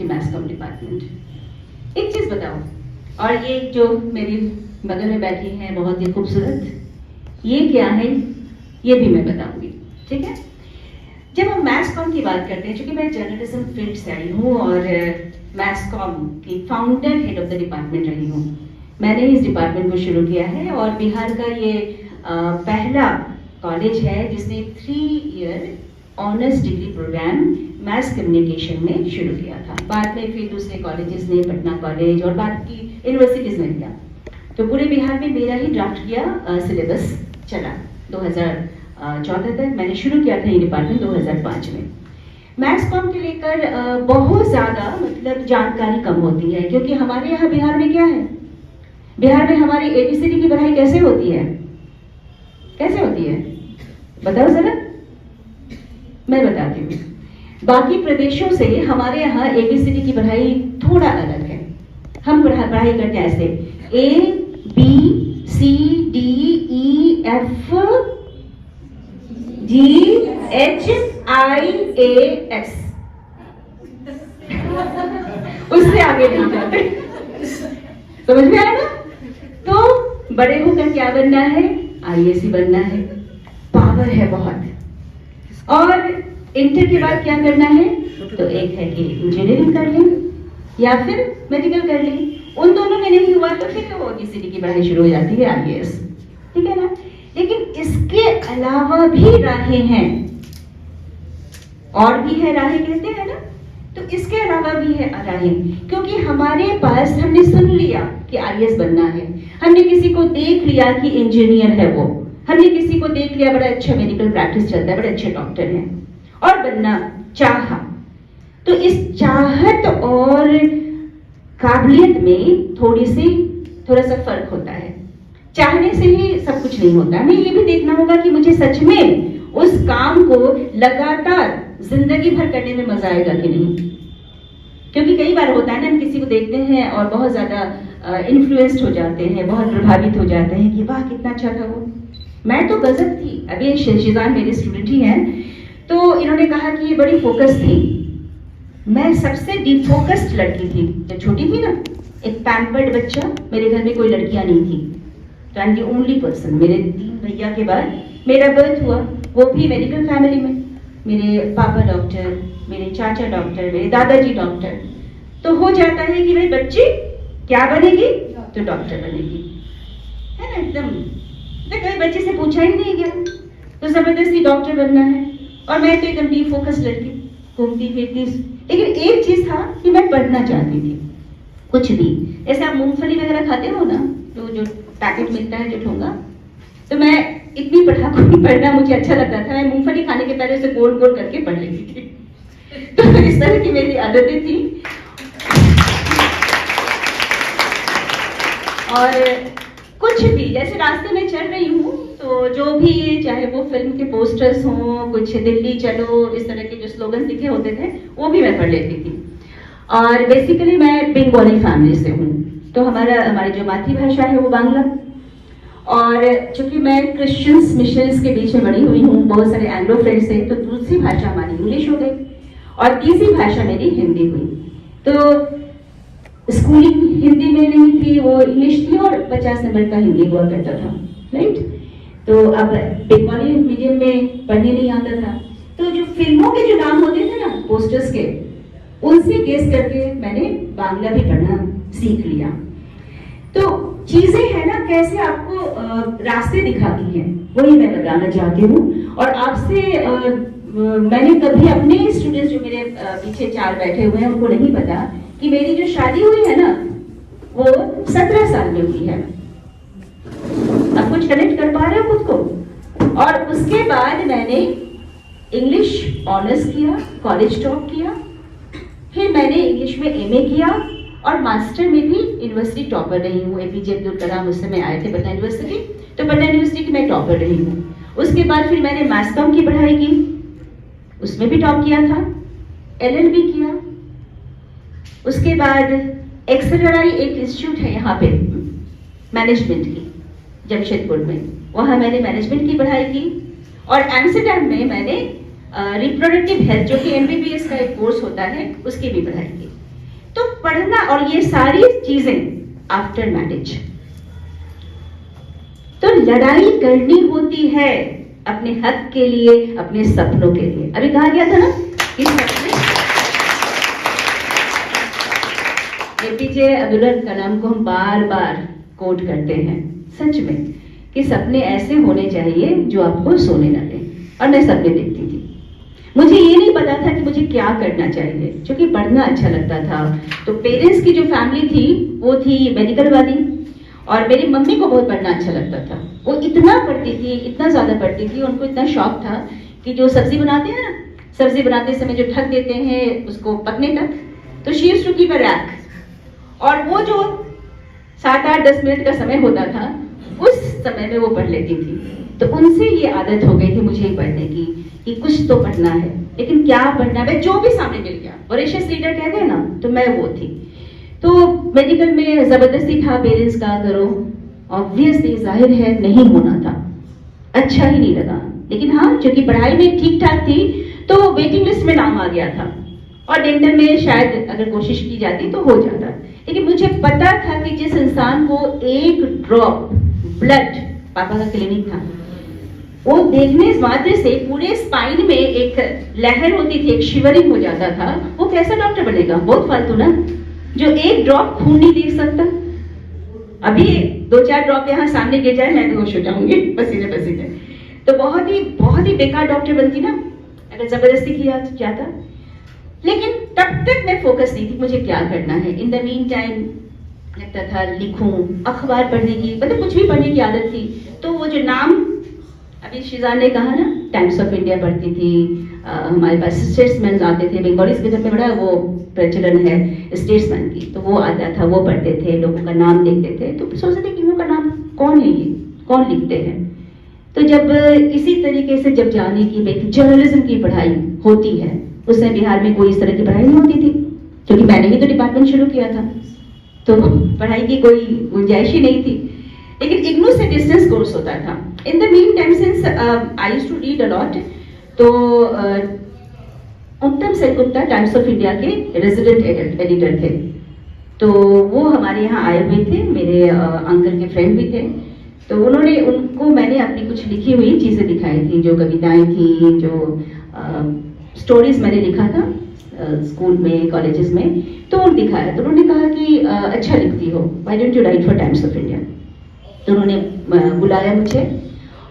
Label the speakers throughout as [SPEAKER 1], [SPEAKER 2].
[SPEAKER 1] Mess com department. एक चीज बताओ, और ये जो मेरी बगल में बैठी है बहुत ही खूबसूरत, ये क्या है ये भी मैं बताऊंगी, ठीक है। जब हम मैस कॉम की बात करते हैं, चूंकि मैं जर्नलिज्म फील्ड से आई हूँ और मैस कॉम की founder head of the department रही हूँ, मैंने इस डिपार्टमेंट को शुरू किया है और बिहार का ये पहला कॉलेज है जिसने 3 year honours degree programme mass communication में शुरू किया था। बाद में फिर दूसरे कॉलेजेस ने, पटना कॉलेज और बाकी यूनिवर्सिटीज ने किया। तो पूरे बिहार में मेरा ही ड्राफ्ट किया सिलेबस चला 2014 तक। मैंने शुरू किया था ये डिपार्टमेंट 2005 में। मैथ्स कॉम के लेकर बहुत ज़्यादा मतलब जानकारी कम होती है, क्योंकि हमारे यहाँ बिहार में क्या है, बिहार में हमारी ABCD की पढ़ाई कैसे होती है, कैसे होती है बताओ जरा, मैं बताती हूँ। बाकी प्रदेशों से हमारे यहाँ ABCD की पढ़ाई थोड़ा अलग है। हम पढ़ाई करते हैं ऐसे ABCDEF GHIAS, उससे आगे नहीं जाते। समझ में आया ना? तो बड़े होकर क्या बनना है, IAS बनना है, पावर है बहुत। और इंटर के बाद क्या करना है, तो एक है कि इंजीनियरिंग कर लें या फिर मेडिकल कर लें। उन दोनों में नहीं हुआ तो फिर वो ABCD की पढ़ाई शुरू हो जाती है, IAS, ठीक है ना। लेकिन इसके अलावा भी राहें हैं, और भी है राहें कहते हैं ना, तो इसके अलावा भी है राहें। क्योंकि हमारे पास हमने सुन लिया कि IAS बनना है, हमने किसी को देख लिया कि इंजीनियर है वो, हमने किसी को देख लिया बड़ा अच्छा मेडिकल प्रैक्टिस चलता है, बड़े अच्छे डॉक्टर हैं, और बनना चाहा। तो इस चाहत और काबिलियत में थोड़ा सा फर्क होता है। चाहने से ही सब कुछ नहीं होता, हमें ये भी देखना होगा कि मुझे सच में उस काम को लगातार जिंदगी भर करने में मजा आएगा कि नहीं। क्योंकि कई बार होता है ना, हम किसी को देखते हैं और बहुत ज्यादा इन्फ्लुएंस्ड हो जाते हैं, बहुत प्रभावित हो जाते हैं कि वाह कितना अच्छा था वो, मैं तो गजब थी। अभी शिजान मेरे स्टूडेंट ही हैं, तो इन्होंने कहा कि ये बड़ी फोकस थी। मैं सबसे डिफोकस्ड लड़की थी जब छोटी थी ना, एक पैम्पर्ड बच्चा, मेरे घर में कोई लड़कियां नहीं थी, तो I am the only person. मेरे 3 भैया के बाद मेरा बर्थ हुआ, वो भी मेडिकल फैमिली में, मेरे पापा डॉक्टर, मेरे चाचा डॉक्टर, मेरे दादाजी डॉक्टर। तो हो जाता है कि भाई बच्ची क्या बनेगी, तो डॉक्टर बनेगी, है ना एकदम। तो कई बच्चे से पूछा ही नहीं गया, तो जबरदस्ती डॉक्टर बनना है। और मैं तो एकदम डिफोकस्ड लड़की, घूमती फिरती। लेकिन एक चीज था कि मैं पढ़ना चाहती थी, कुछ भी। जैसे आप मूंगफली वगैरह खाते हो ना, तो जो पैकेट मिलता है जो ठोंगा, तो मैं इतनी पढ़ना मुझे अच्छा लगता था, मैं मूंगफली खाने के पहले उसे गोल गोल करके पढ़ लेती थी। तो इस तरह की मेरी आदतें थी। और कुछ भी जैसे रास्ते में चल रही हूँ, तो जो भी, चाहे वो फिल्म के पोस्टर्स हों, कुछ दिल्ली चलो, इस तरह के जो स्लोगन लिखे होते थे, वो भी मैं पढ़ लेती थी। और बेसिकली मैं बंगाली फैमिली से हूँ, तो हमारी जो मातृभाषा है वो बांग्ला। और चूंकि मैं क्रिश्चियंस मिशंस के बीच में बड़ी हुई हूँ, बहुत सारे एंग्लो फ्रेंड्स थे, तो दूसरी भाषा हमारी इंग्लिश हो गई और तीसरी भाषा मेरी हिंदी हुई। तो स्कूलिंग हिंदी में नहीं थी, वो इंग्लिश थी, और 50 नंबर का हिंदी हुआ करता था, राइट। तो अब बंगाली मीडियम में पढ़ने नहीं आता था, तो जो फिल्मों के जो नाम होते थे ना पोस्टर्स के, उनसे गेस करके मैंने बांग्ला भी पढ़ना सीख लिया। तो चीजें है ना कैसे आपको रास्ते दिखाती हैं, वही मैं बताना चाहती हूँ। और आपसे मैंने कभी अपने स्टूडेंट्स जो मेरे पीछे 4 बैठे हुए हैं उनको नहीं पता कि मेरी जो शादी हुई है ना वो 17 साल में हुई है। आप कुछ कनेक्ट कर पा रहे हो खुद को? और उसके बाद मैंने इंग्लिश ऑनर्स किया, कॉलेज टॉप किया, फिर मैंने इंग्लिश में MA किया और मास्टर में भी यूनिवर्सिटी टॉपर रही हूँ। APJ अब्दुल कलाम उस समय आए थे पटना यूनिवर्सिटी, तो पटना यूनिवर्सिटी की मैं टॉपर रही हूँ। उसके बाद फिर मैंने मैथ्स कॉम की पढ़ाई की, उसमें भी टॉप किया था, LLB किया। उसके बाद XLRI एक इंस्टीट्यूट है यहाँ पे मैनेजमेंट की, जमशेदपुर में, वहाँ मैंने मैनेजमेंट की पढ़ाई की। और एम्स्टर्डम में मैंने रिप्रोडक्टिव हेल्थ, जो कि MBBS का एक कोर्स होता है, उसकी भी पढ़ाई की। तो पढ़ना और ये सारी चीजें आफ्टर मैरिज। तो लड़ाई करनी होती है अपने हक के लिए, अपने सपनों के लिए। अभी कहा गया था ना कि एपीजे अब्दुल कलाम को हम बार बार कोट करते हैं, सच में, कि सपने ऐसे होने चाहिए जो आपको सोने न दें। और मैं सपने देखती थी, मुझे ये नहीं पता था कि मुझे क्या करना चाहिए, क्योंकि पढ़ना अच्छा लगता था। तो पेरेंट्स की जो फैमिली थी वो थी मेडिकल वाली, और मेरी मम्मी को बहुत पढ़ना अच्छा लगता था। वो इतना पढ़ती थी, इतना ज्यादा पढ़ती थी, उनको इतना शौक था कि जो सब्जी बनाते हैं ना, सब्जी बनाते समय जो ढक देते हैं उसको पकने तक, तो she used to keep a rack, और वो जो 7-8-10 मिनट का समय होता था उस समय में वो पढ़ लेती थी। तो उनसे ये आदत हो गई थी मुझे पढ़ने की कि कुछ तो पढ़ना है, लेकिन क्या पढ़ना है, जो भी सामने मिल गया, वोरेशियस रीडर कहते हैं ना, तो मैं वो थी। तो मेडिकल में जबरदस्ती था पेरेंट्स का, करो, ऑब्वियसली जाहिर है नहीं होना था, अच्छा ही नहीं लगा। लेकिन हाँ, क्योंकि पढ़ाई में ठीक ठाक थी तो वेटिंग लिस्ट में नाम आ गया था, और डेंटल में शायद अगर कोशिश की जाती तो हो जाता। लेकिन मुझे पता था कि जिस इंसान को एक ड्रॉप ब्लड, पापा का क्लिनिक था, वो देखने मात्र से पूरे स्पाइन में एक लहर होती थी, एक शिवरिंग हो जाता था, वो कैसा डॉक्टर बनेगा? बहुत फालतू ना, जो एक ड्रॉप खून नहीं देख सकता। अभी 2-4 ड्रॉप यहाँ सामने गिर जाए मैं बेहोश हो जाऊंगी पसीने पसीने। तो बहुत ही बेकार डॉक्टर बनती ना अगर जबरदस्ती किया जाता। लेकिन तब तक मैं फोकस नहीं थी मुझे क्या करना है। इन द मीन टाइम लगता था लिखूं, अखबार पढ़ने की, मतलब कुछ भी पढ़ने की आदत थी। तो वो जो नाम अभी शिजान ने कहा ना, टाइम्स ऑफ इंडिया पढ़ती थी, हमारे पास स्टेट्समैन आते थे, बंगाली के घर में बड़ा वो प्रचलन है स्टेट्समैन की, तो वो आता था, वो पढ़ते थे, लोगों का नाम देखते थे, तो सोचते थे कि इनका नाम कौन है, ये कौन लिखते हैं। तो जब इसी तरीके से जब जाने की जर्नलिज्म की पढ़ाई होती है, उस समय बिहार में कोई इस तरह की पढ़ाई नहीं होती थी, क्योंकि मैंने ही तो डिपार्टमेंट शुरू किया था, तो पढ़ाई की कोई गुंजाइश ही नहीं थी। लेकिन इग्नू से डिस्टेंस कोर्स होता था। In the meantime since I used to read a lot, तो Uttam Sengupta Times of India के रेजिडेंट एडिटर थे, तो वो हमारे यहाँ आए हुए थे, मेरे अंकल के फ्रेंड भी थे। तो उनको मैंने अपनी कुछ लिखी हुई चीजें दिखाई थी, जो कविताएं थी, जो स्टोरीज मैंने लिखा था स्कूल में, कॉलेजेस में, तो वो दिखाया। तो उन्होंने कहा कि अच्छा लिखती हो, why don't you right for times of India. तो उन्होंने बुलाया मुझे,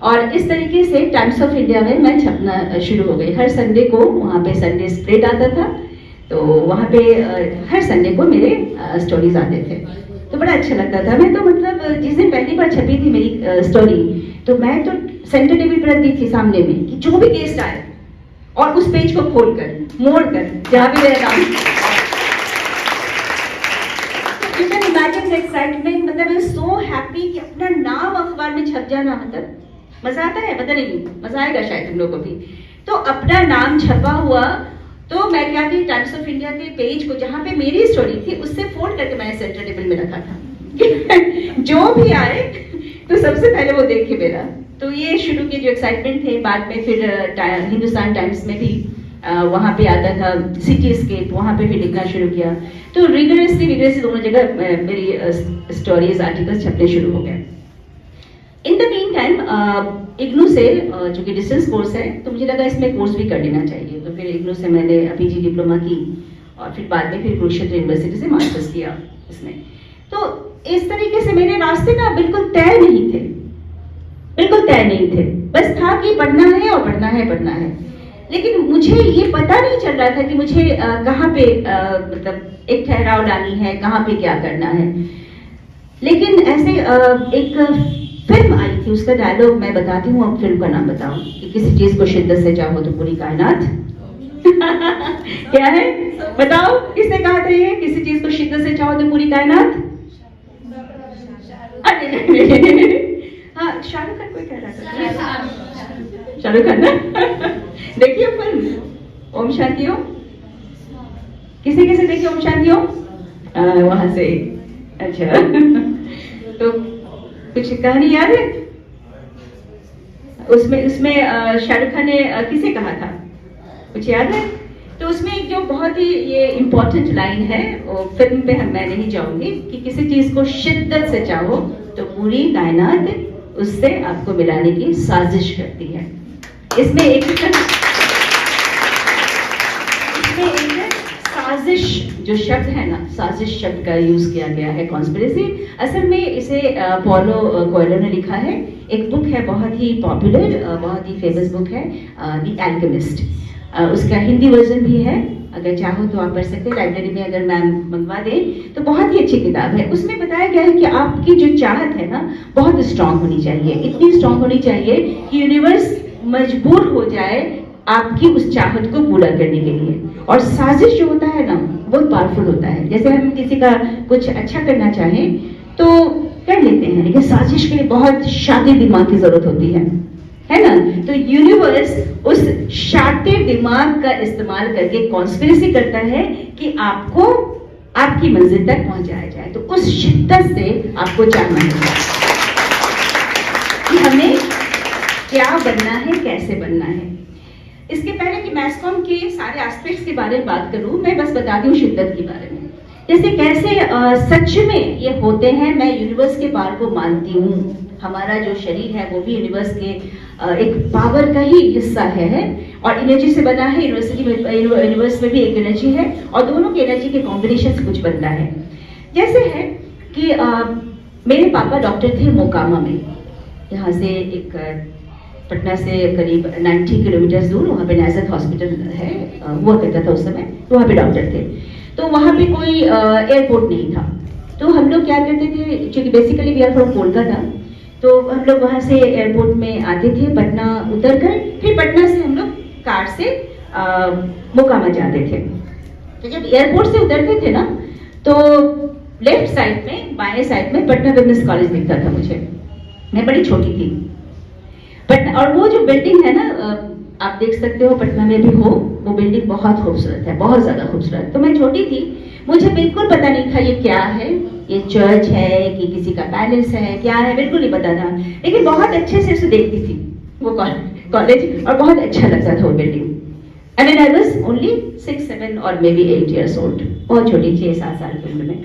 [SPEAKER 1] और इस तरीके से टाइम्स ऑफ इंडिया में मैं छपना शुरू हो गई। हर संडे को वहाँ पे संडे स्प्रेड आता था, तो वहाँ पे हर संडे को मेरे स्टोरीज आते थे, तो बड़ा अच्छा लगता था। मैं तो मतलब जिस दिन पहली बार छपी थी मेरी स्टोरी, तो मैं तो सेंटर टेबल पर रख दी थी सामने में कि जो भी गेस्ट आए, और उस पेज को खोलकर मोड़कर जहाँ भी मेरा नाम, you can imagine the excitement, मतलब आई एम सो हैप्पी कि अपना नाम अखबार में छप जाना, मतलब मजा आता है, पता नहीं मजा आएगा शायद तुम लोगों को भी। तो अपना नाम छपा हुआ, तो मैं क्या थी, टाइम्स ऑफ इंडिया के पेज को जहाँ पे मेरी स्टोरी थी उससे फोल्ड करके मैंने सेंटर टेबल में रखा था जो भी आए तो सबसे पहले वो देखे मेरा। तो ये शुरू के जो एक्साइटमेंट थे, बाद में फिर हिंदुस्तान टाइम्स में भी वहाँ पे आता था सिटी स्केप, वहाँ पे भी लिखना शुरू किया। तो रिगरसली दोनों जगह मेरी स्टोरीज आर्टिकल्स छपने शुरू हो गए। इन द मीन टाइम इग्नू से जो कि डिस्टेंस कोर्स है, तो मुझे लगा इसमें कोर्स भी कर लेना चाहिए। तो फिर इग्नू से मैंने पीजी डिप्लोमा की, और फिर बाद में फिर कुरुक्षेत्र यूनिवर्सिटी से मास्टर्स किया इसमें। तो इस तरीके से मेरे रास्ते ना बिल्कुल तय नहीं थे, बिल्कुल तय नहीं थे, बस था कि पढ़ना है और पढ़ना है। लेकिन मुझे ये पता नहीं चल रहा था कि मुझे कहाँ पे मतलब एक ठहराव लानी है, कहाँ पे क्या करना है। लेकिन ऐसे एक फिल्म आई थी, उसका डायलॉग मैं बताती हूँ, अब फिल्म का नाम बताओ। कि किसी चीज को शिद्दत से चाहो तो पूरी कायनात क्या है बताओ, किसने कहा था ये, किसी चीज को शिद्दत से चाहो तो पूरी कायनात? हाँ, शाहरुख खान कोई कह रहा था, शाहरुख खान ना देखिए फिल्म ओम शांति ओम, किसे किसे देखिए ओम शांति ओम, वहां से। अच्छा तो कुछ कहानी याद है उसमें शाहरुख खान ने किसे कहा था, कुछ याद है? तो उसमें एक जो बहुत ही ये इम्पोर्टेंट लाइन है, वो फिल्म पे मैं नहीं जाऊंगी, कि किसी चीज को शिद्दत से चाहो तो पूरी कायनात उससे आपको मिलाने की साजिश करती है। इसमें एक साजिश जो शब्द है ना, साजिश शब्द का यूज किया गया है, कॉन्स्पिरेसी। असल में इसे पॉलो कोएल्हो ने लिखा है। एक बुक है बहुत ही पॉपुलर, बहुत ही फेमस बुक है, द एल्केमिस्ट। उसका हिंदी वर्जन भी है, अगर चाहो तो आप पढ़ सकते हैं, लाइब्रेरी में अगर मैम मंगवा दें तो बहुत ही अच्छी किताब है। उसमें बताया गया है कि आपकी जो चाहत है ना बहुत स्ट्रांग होनी चाहिए, इतनी स्ट्रांग होनी चाहिए कि यूनिवर्स मजबूर हो जाए आपकी उस चाहत को पूरा करने के लिए। और साजिश जो होता है ना बहुत पावरफुल होता है। जैसे हम किसी का कुछ अच्छा करना चाहें तो कर लेते हैं, लेकिन साजिश के लिए बहुत शातिर दिमाग की जरूरत होती है ना। तो यूनिवर्स उस शातिर दिमाग का इस्तेमाल करके कॉन्स्पिरेसी करता है कि आपको आपकी मंजिल तक पहुंचाया जाए। तो उस शिद्दत से आपको जानना है कि हमें क्या बनना है, कैसे बनना है। इसके पहले कि मैस कॉम के सारे एस्पेक्ट्स के बारे में बात करूं, मैं बस बताती हूँ शिद्दत के बारे में। जैसे कैसे सच में ये होते हैं। मैं यूनिवर्स के पावर को मानती हूँ। हमारा जो शरीर है वो भी यूनिवर्स के एक पावर का ही हिस्सा है और एनर्जी से बना है। यूनिवर्स में भी एक एनर्जी है और दोनों की एनर्जी के कॉम्बिनेशन से कुछ बनता है। जैसे है कि मेरे पापा डॉक्टर थे मोकामा में, यहाँ से एक पटना से करीब 90 किलोमीटर दूर, वहाँ पे नाजर हॉस्पिटल है, हुआ करता था उस समय, तो वहाँ पे डॉक्टर थे। तो वहाँ पे कोई एयरपोर्ट नहीं था, तो हम लोग क्या करते थे, क्योंकि basically we are from Kolkata, तो हम लोग वहाँ से एयरपोर्ट में आते थे, पटना उतर कर फिर पटना से हम लोग कार से मोकामा जाते थे। तो जब एयरपोर्ट से उतरते थे ना तो लेफ्ट साइड में, बाएं साइड में पटना विमेंस कॉलेज दिखता था मुझे। मैं बड़ी छोटी थी पटना, और वो जो बिल्डिंग है ना, आप देख सकते हो पटना में भी हो, वो बिल्डिंग बहुत खूबसूरत है, बहुत ज्यादा खूबसूरत। तो मैं छोटी थी, मुझे बिल्कुल पता नहीं था ये क्या है, ये चर्च है कि किसी का पैलेस है, क्या है, बिल्कुल नहीं पता था। लेकिन बहुत अच्छे से उसे देखती थी वो कॉलेज, और बहुत अच्छा लगता था वो building. I mean, I was only 6, 7 और मे बी 8 years old, बहुत छोटी, 6-7 साल की उम्र में।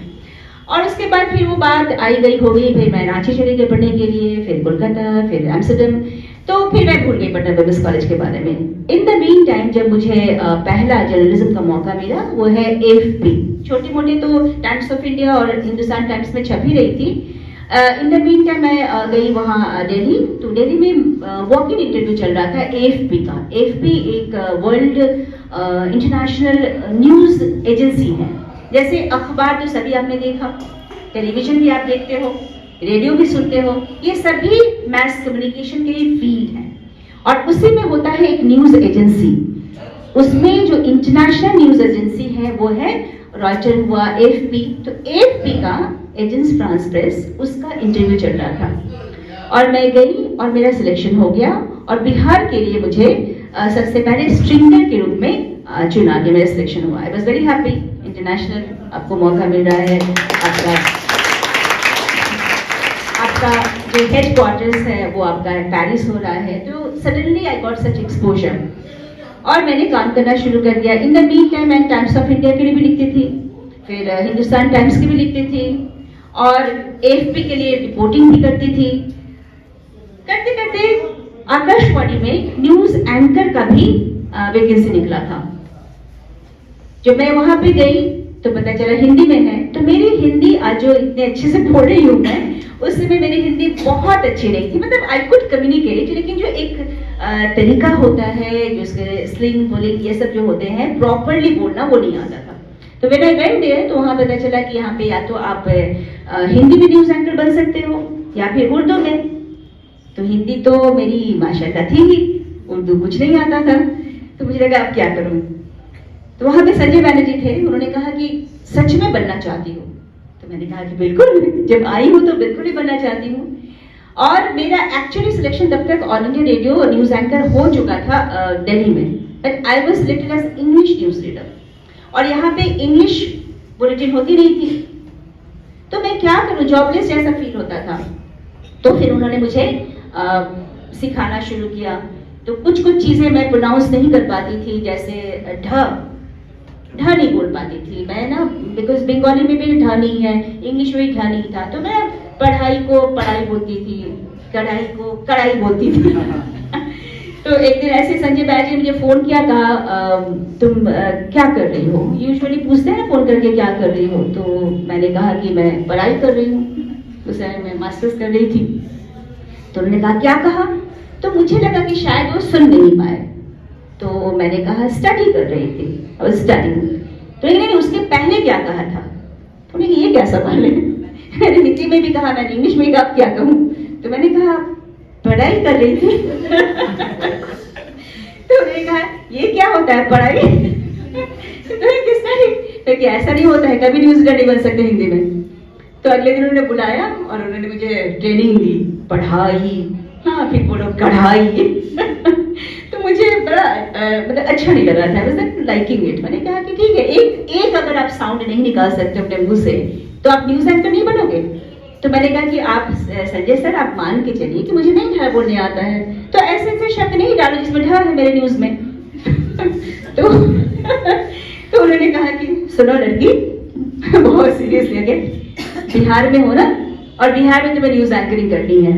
[SPEAKER 1] और उसके बाद फिर वो बात आई गई हो गई, फिर मैं रांची चली गई पढ़ने के लिए, फिर कोलकाता, फिर एम्स्टर्डम, तो फिर मैं भूल गई पटना विमेंस कॉलेज के बारे में। इन द मीन टाइम जब मुझे पहला जर्नलिज्म का मौका मिला, वो है AFP। छोटी मोटी तो टाइम्स ऑफ इंडिया और हिंदुस्तान टाइम्स में छप ही रही थी। इन द मीन टाइम मैं गई वहाँ दिल्ली, तो दिल्ली में वॉक इन इंटरव्यू चल रहा था AFP का। AFP एक वर्ल्ड इंटरनेशनल न्यूज एजेंसी है। जैसे अखबार तो सभी आपने देखा, टेलीविजन भी आप देखते हो, रेडियो भी सुनते हो, ये सभी मैस कम्युनिकेशन के फील्ड है। और उसी में होता है एक न्यूज एजेंसी। उसमें जो इंटरनेशनल न्यूज एजेंसी है वो है रॉयटर हुआ, AFP। तो AFP का एजेंस फ्रांस प्रेस, उसका इंटरव्यू चल रहा था और मैं गई और मेरा सिलेक्शन हो गया। और बिहार के लिए मुझे सबसे पहले स्ट्रिंगर के रूप में चुना गया, मेरा सिलेक्शन हुआ। I was very happy. International आपको मौका मिल रहा है, आपका जो हेड क्वार्टर्स है वो आपका पेरिस हो रहा है, तो suddenly I got such exposure और मैंने काम करना शुरू कर दिया। इन द मीन टाइम मैं टाइम्स ऑफ इंडिया के लिए भी लिखती थी, फिर हिंदुस्तान टाइम्स की भी लिखती थी और AFP के लिए रिपोर्टिंग भी करती थी। करते करते आकाशवाणी में न्यूज एंकर का भी वैकेंसी निकला था। जब मैं वहां पे गई तो पता चला हिंदी में है। तो मेरी हिंदी आज जो इतने अच्छे से बोल रही हूँ मैं, उस समय मेरी हिंदी बहुत अच्छी नहीं थी, मतलब आई कुड कम्युनिकेट, लेकिन जो एक तरीका होता है, जो उसके स्लिंग बोलिंग ये सब जो होते हैं, प्रॉपरली बोलना वो नहीं आता था। तो व्हेन आई वेंट देयर तो वहां पता चला कि यहाँ पे या तो आप हिंदी में न्यूज एंकर बन सकते हो या फिर उर्दू में। तो हिंदी तो मेरी माशाल्लाह थी ही, उर्दू कुछ नहीं आता था। तो मुझे लगा अब क्या करूं। तो वहां पे संजय बैनर्जी थे, उन्होंने कहा कि सच में बनना चाहती हो? तो मैंने कहा कि बिल्कुल, जब आई हूं तो बिल्कुल ही बनना चाहती हूँ। और मेरा एक्चुअली सिलेक्शन तब तक All India Radio news anchor हो चुका था दिल्ली में, but I was little as English news reader और यहाँ पे इंग्लिश बुलेटिन होती नहीं थी। तो मैं क्या करूँ, जॉबलेस जैसा फील होता था। तो फिर उन्होंने मुझे सिखाना शुरू किया। तो कुछ कुछ चीजें मैं प्रोनाउंस नहीं कर पाती थी, जैसे ढ ढ नहीं बोल पाती थी मैं ना, बिकॉज बंगाली में भी ढ नहीं है, इंग्लिश में भी ढ नहीं था, तो मैं पढ़ाई को पढ़ाई बोलती थी, कढ़ाई को कढ़ाई बोलती थी। तो एक दिन ऐसे संजय बैज ने मुझे फोन किया, कहा तुम क्या कर रही हो, यूजुअली पूछते हैं ना फोन करके क्या कर रही हो, तो मैंने कहा कि मैं पढ़ाई कर रही हूँ, उस समय मैं मास्टर्स कर रही थी। तो उन्होंने कहा क्या कहा, तो मुझे लगा कि शायद वो सुन नहीं पाए, तो मैंने कहा स्टडी कर रही थी, और स्टडी, तो इन्होंने उसके पहले क्या कहा था, तो उन्होंने ये क्या सवाल है। मैंने हिंदी में भी कहा, मैंने इंग्लिश में कहा, क्या कहूँ, तो मैंने कहा पढ़ाई कर रही थी। तो उन्होंने कहा ये क्या होता है पढ़ाई। तो किसका नहीं, तो क्या ऐसा नहीं होता है, कभी न्यूज रीडर नहीं बन सकते हिंदी में। तो अगले दिन उन्होंने बुलाया और उन्होंने मुझे ट्रेनिंग दी, पढ़ाई, हाँ फिर बोलो कढ़ाई। तो मुझे बड़ा मतलब अच्छा नहीं लग रहा था, वाज लाइकिंग इट। मैंने कहा कि ठीक है, एक अगर आप साउंड नहीं निकाल सकते अपने मुंह से तो आप न्यूज एंकर नहीं बनोगे। तो मैंने कहा कि आप संजय सर आप मान के चलिए कि मुझे नहीं ढ बोलने आता है, तो ऐसे ऐसे शब्द नहीं डालो जिसमें ढ है मेरे न्यूज में। तो उन्होंने कहा कि सुनो लड़की, बहुत सीरियस लगे, बिहार में हो ना, और बिहार में तुम्हें न्यूज एंकरिंग करनी है,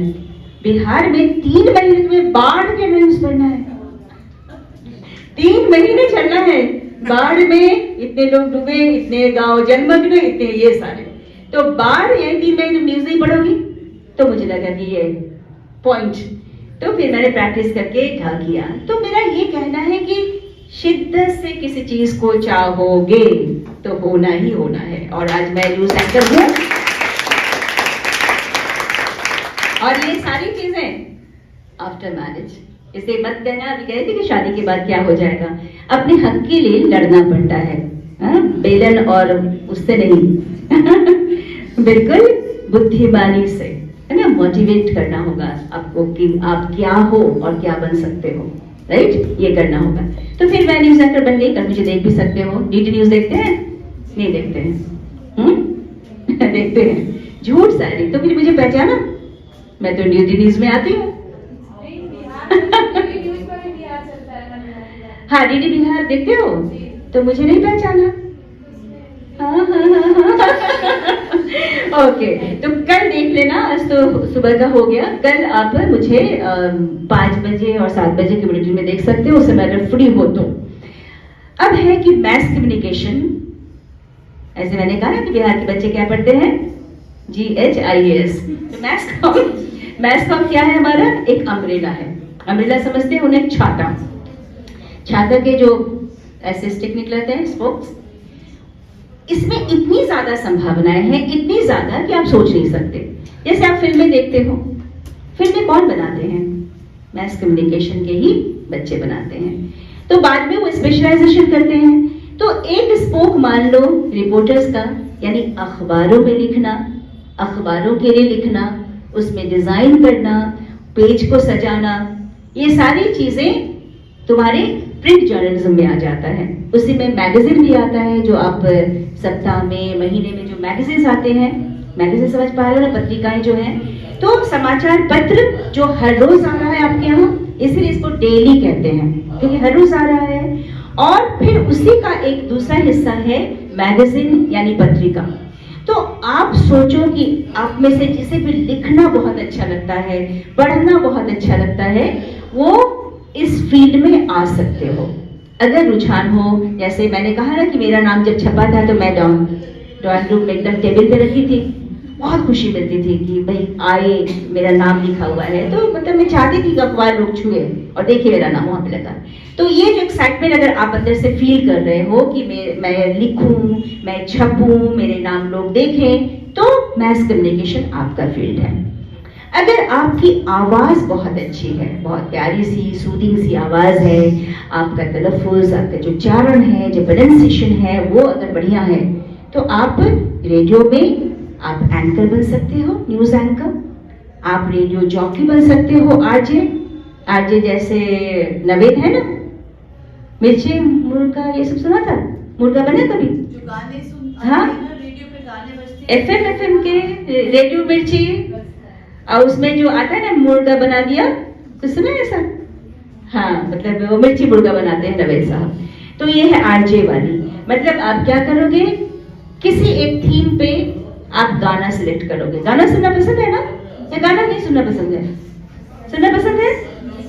[SPEAKER 1] बिहार में 3 महीने तुम्हें बाढ़ के न्यूज पढ़ना है, 3 महीने चलना है, बाढ़ में इतने लोग डूबे, इतने गांव जलमग्न, इतने ये सारे, तो बाढ़ यही 3 महीने तुम न्यूज नहीं पढ़ोगी। तो मुझे लगा कि ये पॉइंट, तो फिर मैंने प्रैक्टिस करके ढा किया। तो मेरा ये कहना है कि शिद्दत से किसी चीज को चाहोगे तो होना ही होना है, और आज मैं न्यूज एंकर हूं, और ये सारी चीजें आफ्टर मैरिज। इसे मत कहना अभी कह रही थी कि शादी के बाद क्या हो जाएगा, अपने हक के लिए लड़ना पड़ता है, बेलन और उससे नहीं। बिल्कुल बुद्धिमानी से, है ना, मोटिवेट करना होगा आपको कि आप क्या हो और क्या बन सकते हो, राइट, ये करना होगा। तो फिर मैं न्यूज एंकर बन गई, कल मुझे देख भी सकते हो, डीडी न्यूज देखते हैं, नहीं देखते हैं? देखते हैं, झूठ सारी, तो फिर मुझे पहचाना, मैं तो डीडी न्यूज में आती हूँ। हाँ डीडी बिहार देखते हो, तो मुझे नहीं पहचाना। हाँ। ओके, तो कल देख लेना, आज तो सुबह का हो गया, कल आप मुझे 5 बजे और 7 बजे के बुलेटिन में देख सकते हो, उस समय अगर फ्री हो तो। अब है कि मैस कम्युनिकेशन, ऐसे मैंने कहा ना कि बिहार के बच्चे क्या पढ़ते हैं, GHIS। तो मैस कॉम क्या है हमारा, एक अम्ब्रेला है, अम्ब्रेला समझते हैं उन्हें, छाता, छाता के जो ऐसे स्टिक निकलते हैं, स्पोक्स, इसमें इतनी ज्यादा संभावनाएं हैं, इतनी ज्यादा कि आप सोच नहीं सकते। जैसे आप फिल्में देखते हो, फिल्में कौन बनाते हैं, मैस कम्युनिकेशन के ही बच्चे बनाते हैं, तो बाद में वो स्पेशलाइजेशन करते हैं। तो एक स्पोक मान लो रिपोर्टर्स का, यानी अखबारों में लिखना, अखबारों के लिए लिखना, उसमें डिजाइन करना, पेज को सजाना, ये सारी चीजें तुम्हारे प्रिंट जर्नलिज्म में आ जाता है। उसी में मैगजीन भी आता है, जो आप सप्ताह में, महीने में जो मैगजीन आते हैं, मैगजीन समझ पा रहे हो ना, पत्रिकाएं जो हैं, तो समाचार पत्र जो हर रोज आ रहा है आपके यहाँ, इसीलिए इसको डेली कहते हैं, क्योंकि हर रोज आ रहा है। और फिर उसी का एक दूसरा हिस्सा है मैगजीन यानी पत्रिका। तो आप सोचो कि आप में से जिसे भी लिखना बहुत अच्छा लगता है, पढ़ना बहुत अच्छा लगता है, वो इस फील्ड में आ सकते हो अगर रुझान हो। जैसे मैंने कहा ना कि मेरा नाम जब छपा था तो मैं ड्राइंग रूम में एकदम टेबल पे रखी थी, बहुत खुशी मिलती थी कि भाई आए, मेरा नाम लिखा हुआ है, तो मतलब मैं चाहती थी कि अखबार लोग छुए और देखिए मेरा नाम वहां पे लगा। तो ये जो एक्साइटमेंट अगर आप अंदर से फील कर रहे हो कि मैं लिखूं, मैं छपूं, मेरे नाम लोग देखें, तो मैस कम्युनिकेशन आपका फील्ड है। अगर आपकी आवाज बहुत अच्छी है, बहुत प्यारी सी सूदिंग सी आवाज है, आपका तलफ़ुज़, आपका जो उच्चारण है, जो प्रोनंसिएशन है, वो अगर बढ़िया है, तो आप रेडियो में आप एंकर बन सकते हो, न्यूज एंकर, आप रेडियो जॉकी बन सकते हो, आरजे जैसे नवेद है ना, मिर्ची मुर्गा, ये सब सुना था, मुर्गा बने कभी, जो गाने सुनते हैं रेडियो पे, गाने बजते, FM के रेडियो मिर्ची, और उसमें जो आता है ना मुर्गा बना दिया, तो सुना है ऐसा, हाँ, मतलब वो मिर्ची मुर्गा बनाते हैं नवेद साहब। तो ये है आरजे वाली। मतलब आप क्या करोगे, किसी एक थीम पे आप गाना सिलेक्ट करोगे। गाना सुनना पसंद है ना, या गाना नहीं सुनना पसंद है? सुनना पसंद है?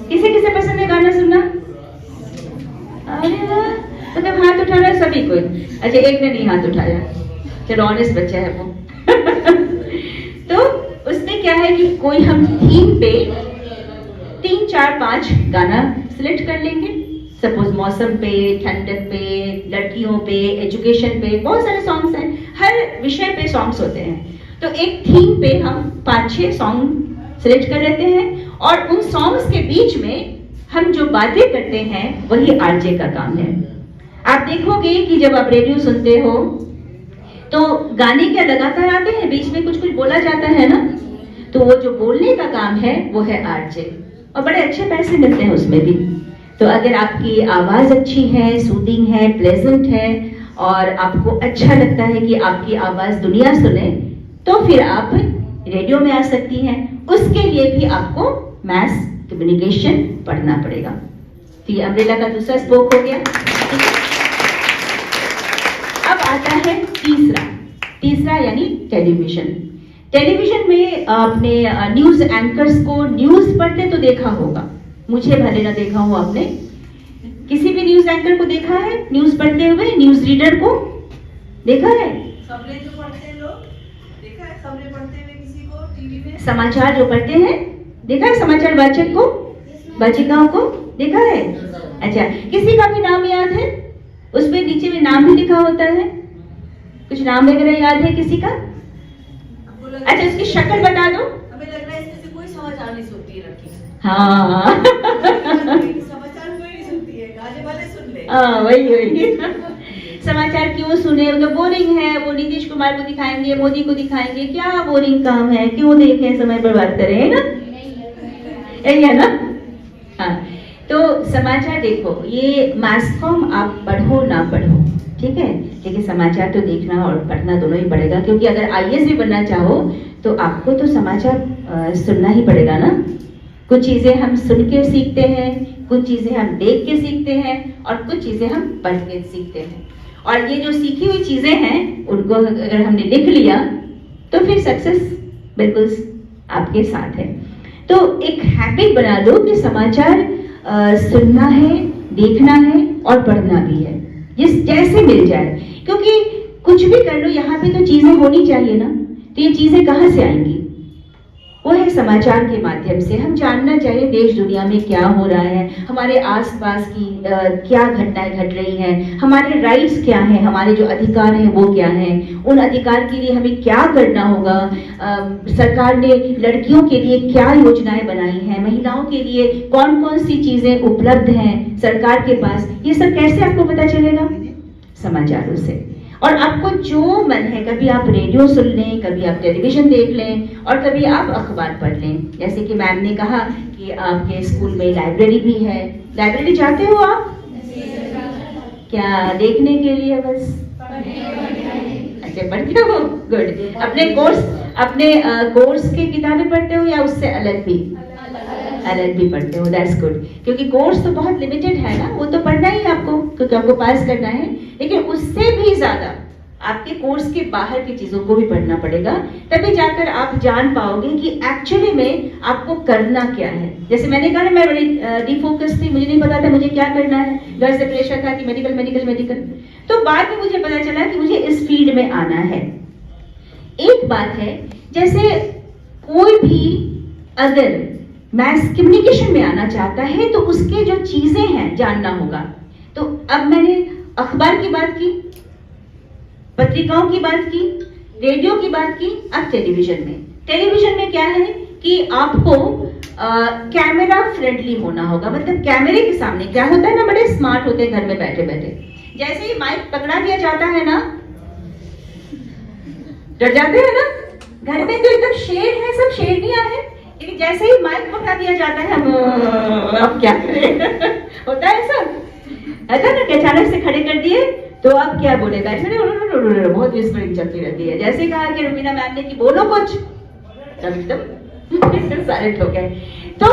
[SPEAKER 1] किसे किसे पसंद है गाना सुनना? अरे वाह, मतलब हाथ उठा रहा है सभी कोई। अच्छा, एक ने नहीं हाथ उठाया, चलो ऑनेस्ट बच्चा है वो। तो उसमें क्या है कि कोई हम थीम पे 3, 4, 5 गाना सिलेक्ट कर लेंगे। सपोज मौसम पे, ठंडक पे, लड़कियों पे, एजुकेशन पे, बहुत सारे सॉन्ग्स हैं, हर विषय पे सॉन्ग्स होते हैं। तो एक थीम पे हम 5-6 सॉन्ग सिलेक्ट कर लेते हैं और उन सॉन्ग्स के बीच में हम जो बातें करते हैं वही आरजे का काम है। आप देखोगे कि जब आप रेडियो सुनते हो तो गाने क्या लगातार आते हैं, बीच में कुछ कुछ बोला जाता है ना, तो वो जो बोलने का काम है वो है आरजे, और बड़े अच्छे पैसे मिलते हैं उसमें भी। तो अगर आपकी आवाज अच्छी है, सूदिंग है, प्लेजेंट है और आपको अच्छा लगता है कि आपकी आवाज दुनिया सुने, तो फिर आप रेडियो में आ सकती हैं। उसके लिए भी आपको मैस कम्युनिकेशन पढ़ना पड़ेगा। तो ये अम्ब्रेला का दूसरा स्पोक हो गया। अब आता है तीसरा यानी टेलीविजन। टेलीविजन में आपने न्यूज एंकर्स को न्यूज पढ़ते तो देखा होगा, मुझे भले ना देखा हो आपने। किसी भी न्यूज एंकर को देखा है न्यूज पढ़ते हुए? न्यूज रीडर को देखा है?
[SPEAKER 2] खबरें जो पढ़ते हैं लोग, देखा है खबरें पढ़ते हुए किसी को टीवी में?
[SPEAKER 1] समाचार जो पढ़ते हैं देखा है? समाचार वाचक को, वाचिकाओं को देखा है? अच्छा, किसी का भी नाम याद है? उसमें नीचे में नाम भी लिखा होता है, कुछ नाम वगैरह याद है किसी का? अच्छा, उसकी शक्ल बता दो।
[SPEAKER 2] हमें लग रहा है इसमें से कोई समाचार नहीं सुनती रखी।
[SPEAKER 1] हाँ
[SPEAKER 2] समाचार कोई नहीं सुनती है, गाने वाले सुन ले।
[SPEAKER 1] वही समाचार क्यों सुने, वो तो बोरिंग है। वो नीतीश कुमार को दिखाएंगे, मोदी को दिखाएंगे, क्या बोरिंग काम है, क्यों देखें, समय बर्बाद करें, है ना? यही है ना? हाँ, तो समाचार देखो, ये मास कॉम आप पढ़ो ना पढ़ो, ठीक है, लेकिन समाचार तो देखना और पढ़ना दोनों ही पड़ेगा, क्योंकि अगर आईएएस भी बनना चाहो तो आपको तो समाचार सुनना ही पड़ेगा ना। कुछ चीजें हम सुन के सीखते हैं, कुछ चीजें हम देख के सीखते हैं और कुछ चीजें हम पढ़ के सीखते हैं। और ये जो सीखी हुई चीजें हैं उनको अगर हमने लिख लिया तो फिर सक्सेस बिल्कुल आपके साथ है। तो एक हैबिट बना लो कि समाचार सुनना है, देखना है और पढ़ना भी है, जिस जैसे मिल जाए, क्योंकि कुछ भी कर लो यहाँ पे तो चीजें होनी चाहिए ना। तो ये चीजें कहाँ से आएंगी? वो है समाचार के माध्यम से। हम जानना चाहिए देश दुनिया में क्या हो रहा है, हमारे आसपास की क्या घटनाएं घट रही हैं, हमारे राइट्स क्या हैं, हमारे जो अधिकार हैं वो क्या हैं, उन अधिकार के लिए हमें क्या करना होगा। सरकार ने लड़कियों के लिए क्या योजनाएं बनाई हैं, महिलाओं के लिए कौन कौन सी चीजें उपलब्ध हैं सरकार के पास, ये सब कैसे आपको पता चलेगा? समाचारों से। और आपको जो मन है, कभी आप रेडियो सुन लें, कभी आप टेलीविजन देख लें और कभी आप अखबार पढ़ लें। जैसे कि मैम ने कहा कि आपके स्कूल में लाइब्रेरी भी है, लाइब्रेरी जाते हो आप? क्या देखने के लिए बस? अच्छा, पढ़ते हो, गुड। अपने कोर्स की किताबें पढ़ते हो या उससे अलग भी पढ़ते हो? दैट्स गुड, क्योंकि कोर्स तो बहुत लिमिटेड है ना, वो तो पढ़ना ही आपको, क्योंकि आपको पास करना है। लेकिन उससे भी ज्यादा आपके कोर्स के बाहर की चीजों को भी पढ़ना पड़ेगा, तभी जाकर आप जान पाओगे कि एक्चुअली में आपको करना क्या है। जैसे मैंने कहा, मैं बड़ी डिफोकस थी, मुझे नहीं पता था मुझे क्या करना है, घर से प्रेशर था कि मेडिकल। तो बाद में मुझे पता चला कि मुझे इस फील्ड में आना है। एक बात है, जैसे कोई भी अगर मैस कम्युनिकेशन में आना चाहता है तो उसके जो चीजें हैं जानना होगा। तो अब मैंने अखबार की बात की, पत्रिकाओं की बात की, रेडियो की बात की, अब टेलीविजन में क्या है कि आपको कैमरा फ्रेंडली होना होगा। मतलब कैमरे के सामने क्या होता है ना, बड़े स्मार्ट होते हैं घर में बैठे बैठे, जैसे ही माइक पकड़ा दिया जाता है ना, डर जाते हैं ना। घर में तो एकदम शेर है, सब शेरनियां हैं, लेकिन जैसे ही माइक पकड़ा दिया जाता है हम अब क्या करें होता है सब, ऐसा ना कि अचानक से खड़े कर दिए तो अब क्या बोलेगा, बहुत विस्परिंग चलती रहती है। जैसे कहा कि रुबीना मैम ने कि बोलो कुछ, तब एकदम साइलेंट हो गए। तो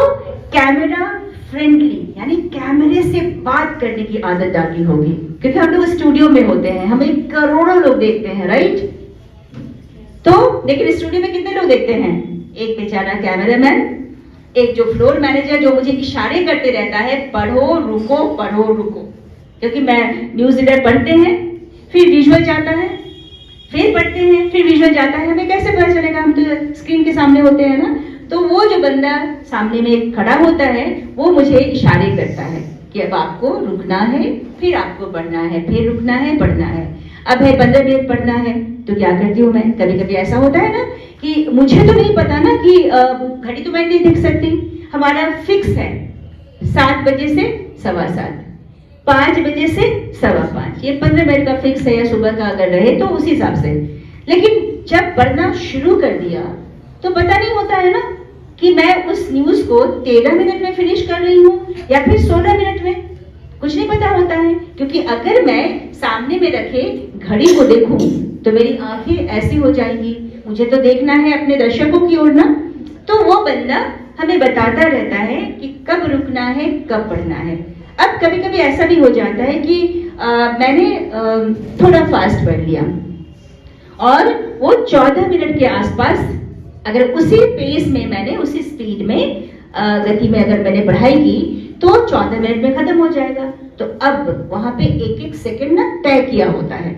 [SPEAKER 1] कैमरा फ्रेंडली यानी कैमरे से बात करने की आदत डाली होगी क्योंकि हम लोग स्टूडियो में होते हैं, हमें करोड़ों लोग देखते हैं, राइट? तो लेकिन स्टूडियो में कितने लोग देखते हैं? एक बेचारा कैमरामैन, एक जो फ्लोर मैनेजर जो मुझे इशारे करते रहता है, पढ़ो रुको पढ़ो रुको, क्योंकि मैं न्यूज रीडर पढ़ते हैं, फिर विजुअल जाता है, फिर पढ़ते हैं, फिर विजुअल जाता है, हमें कैसे पता चलेगा? हम तो स्क्रीन के सामने होते हैं ना। तो वो जो बंदा सामने में खड़ा होता है वो मुझे इशारे करता है कि अब आपको रुकना है, फिर आपको पढ़ना है, फिर रुकना है, पढ़ना है। अब है 15 मिनट पढ़ना है, तो क्या करती हूँ मैं? कभी कभी ऐसा होता है ना कि मुझे तो नहीं पता ना कि घड़ी तो मैं नहीं देख सकती, हमारा फिक्स है 7 बजे से 7:15, 5 बजे से 5:15, ये 15 मिनट का फिक्स है, या सुबह का अगर रहे तो उस हिसाब से। लेकिन जब पढ़ना शुरू कर दिया तो पता नहीं होता है ना कि मैं उस न्यूज को 13 मिनट में फिनिश कर रही हूँ या फिर 16 मिनट में, कुछ नहीं पता होता है। क्योंकि अगर मैं सामने में रखे घड़ी को देखूं तो मेरी आंखें ऐसी हो जाएंगी, मुझे तो देखना है अपने दर्शकों की ओर ना। तो वो बंदा हमें बताता रहता है कि कब रुकना है, कब पढ़ना है। अब कभी कभी ऐसा भी हो जाता है कि मैंने थोड़ा फास्ट पढ़ लिया और वो 14 मिनट के आसपास, अगर उसी पेस में मैंने उसी स्पीड में गति में अगर मैंने पढ़ाई की तो 14 मिनट में खत्म हो जाएगा। तो अब वहां पे एक एक सेकंड ना तय किया होता है।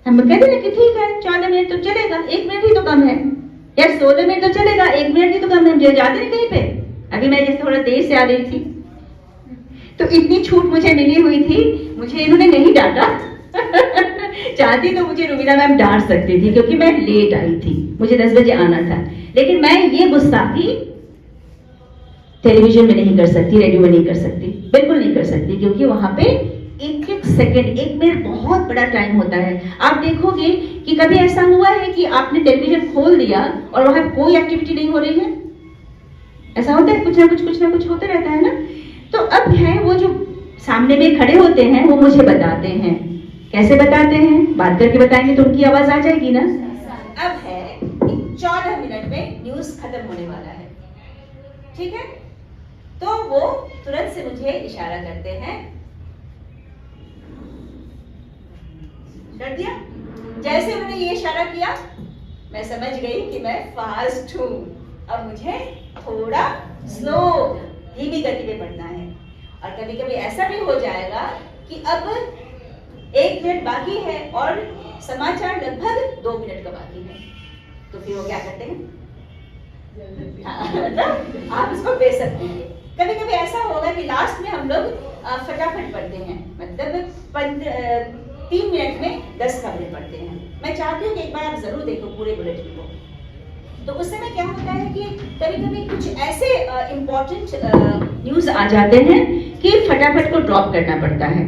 [SPEAKER 1] हम कहते हैं कि ठीक है 14 मिनट तो चलेगा, 1 मिनट ही तो कम है, या 16 मिनट तो चलेगा, 1 मिनट ही तो कम है, हम जाते नहीं कहीं पे। अभी मैं जैसे थोड़ा देर से आ रही थी तो इतनी छूट मुझे मिली हुई थी, मुझे इन्होंने नहीं डांटा चाहती तो मुझे रुबीना मैम डांट सकती थी क्योंकि मैं लेट आई थी, मुझे 10 बजे आना था। लेकिन मैं ये गुस्ताखी टेलीविजन में नहीं कर सकती, रेडियो में नहीं कर सकती, बिल्कुल नहीं कर सकती, क्योंकि वहां पे एक एक सेकंड, 1 मिनट बहुत बड़ा टाइम होता है। आप देखोगे कि कभी ऐसा हुआ है कि आपने टेलीविजन खोल दिया और वहां कोई एक्टिविटी नहीं हो रही है? ऐसा होता है, कुछ ना कुछ होते रहता है ना। तो अब है वो जो सामने में खड़े होते हैं वो मुझे बताते हैं। कैसे बताते हैं? बात करके बताएंगे तो उनकी आवाज आ जाएगी ना। अब है 14 मिनट में न्यूज खत्म होने वाला है, ठीक है? तो वो तुरंत से मुझे इशारा करते हैं, कर दिया। जैसे उन्होंने ये इशारा किया मैं समझ गई कि मैं फास्ट हूँ, अब मुझे थोड़ा स्लो, धीमी गति में पढ़ना है। और कभी कभी ऐसा भी हो जाएगा कि अब 1 मिनट बाकी है और समाचार लगभग 2 मिनट का बाकी है, तो फिर वो क्या करते हैं? मतलब आप इसको दे सकते हैं। कभी कभी ऐसा होगा कि लास्ट में हम लोग फटाफट पढ़ते हैं, मतलब 3 मिनट में 10 खबरें पढ़ते हैं। मैं चाहती हूँ कि एक बार आप जरूर देखो पूरे बुलेटिन को। तो उस समय क्या होता है कि कभी कभी कुछ ऐसे इम्पोर्टेंट न्यूज आ जाते हैं कि फटाफट को ड्रॉप करना पड़ता है।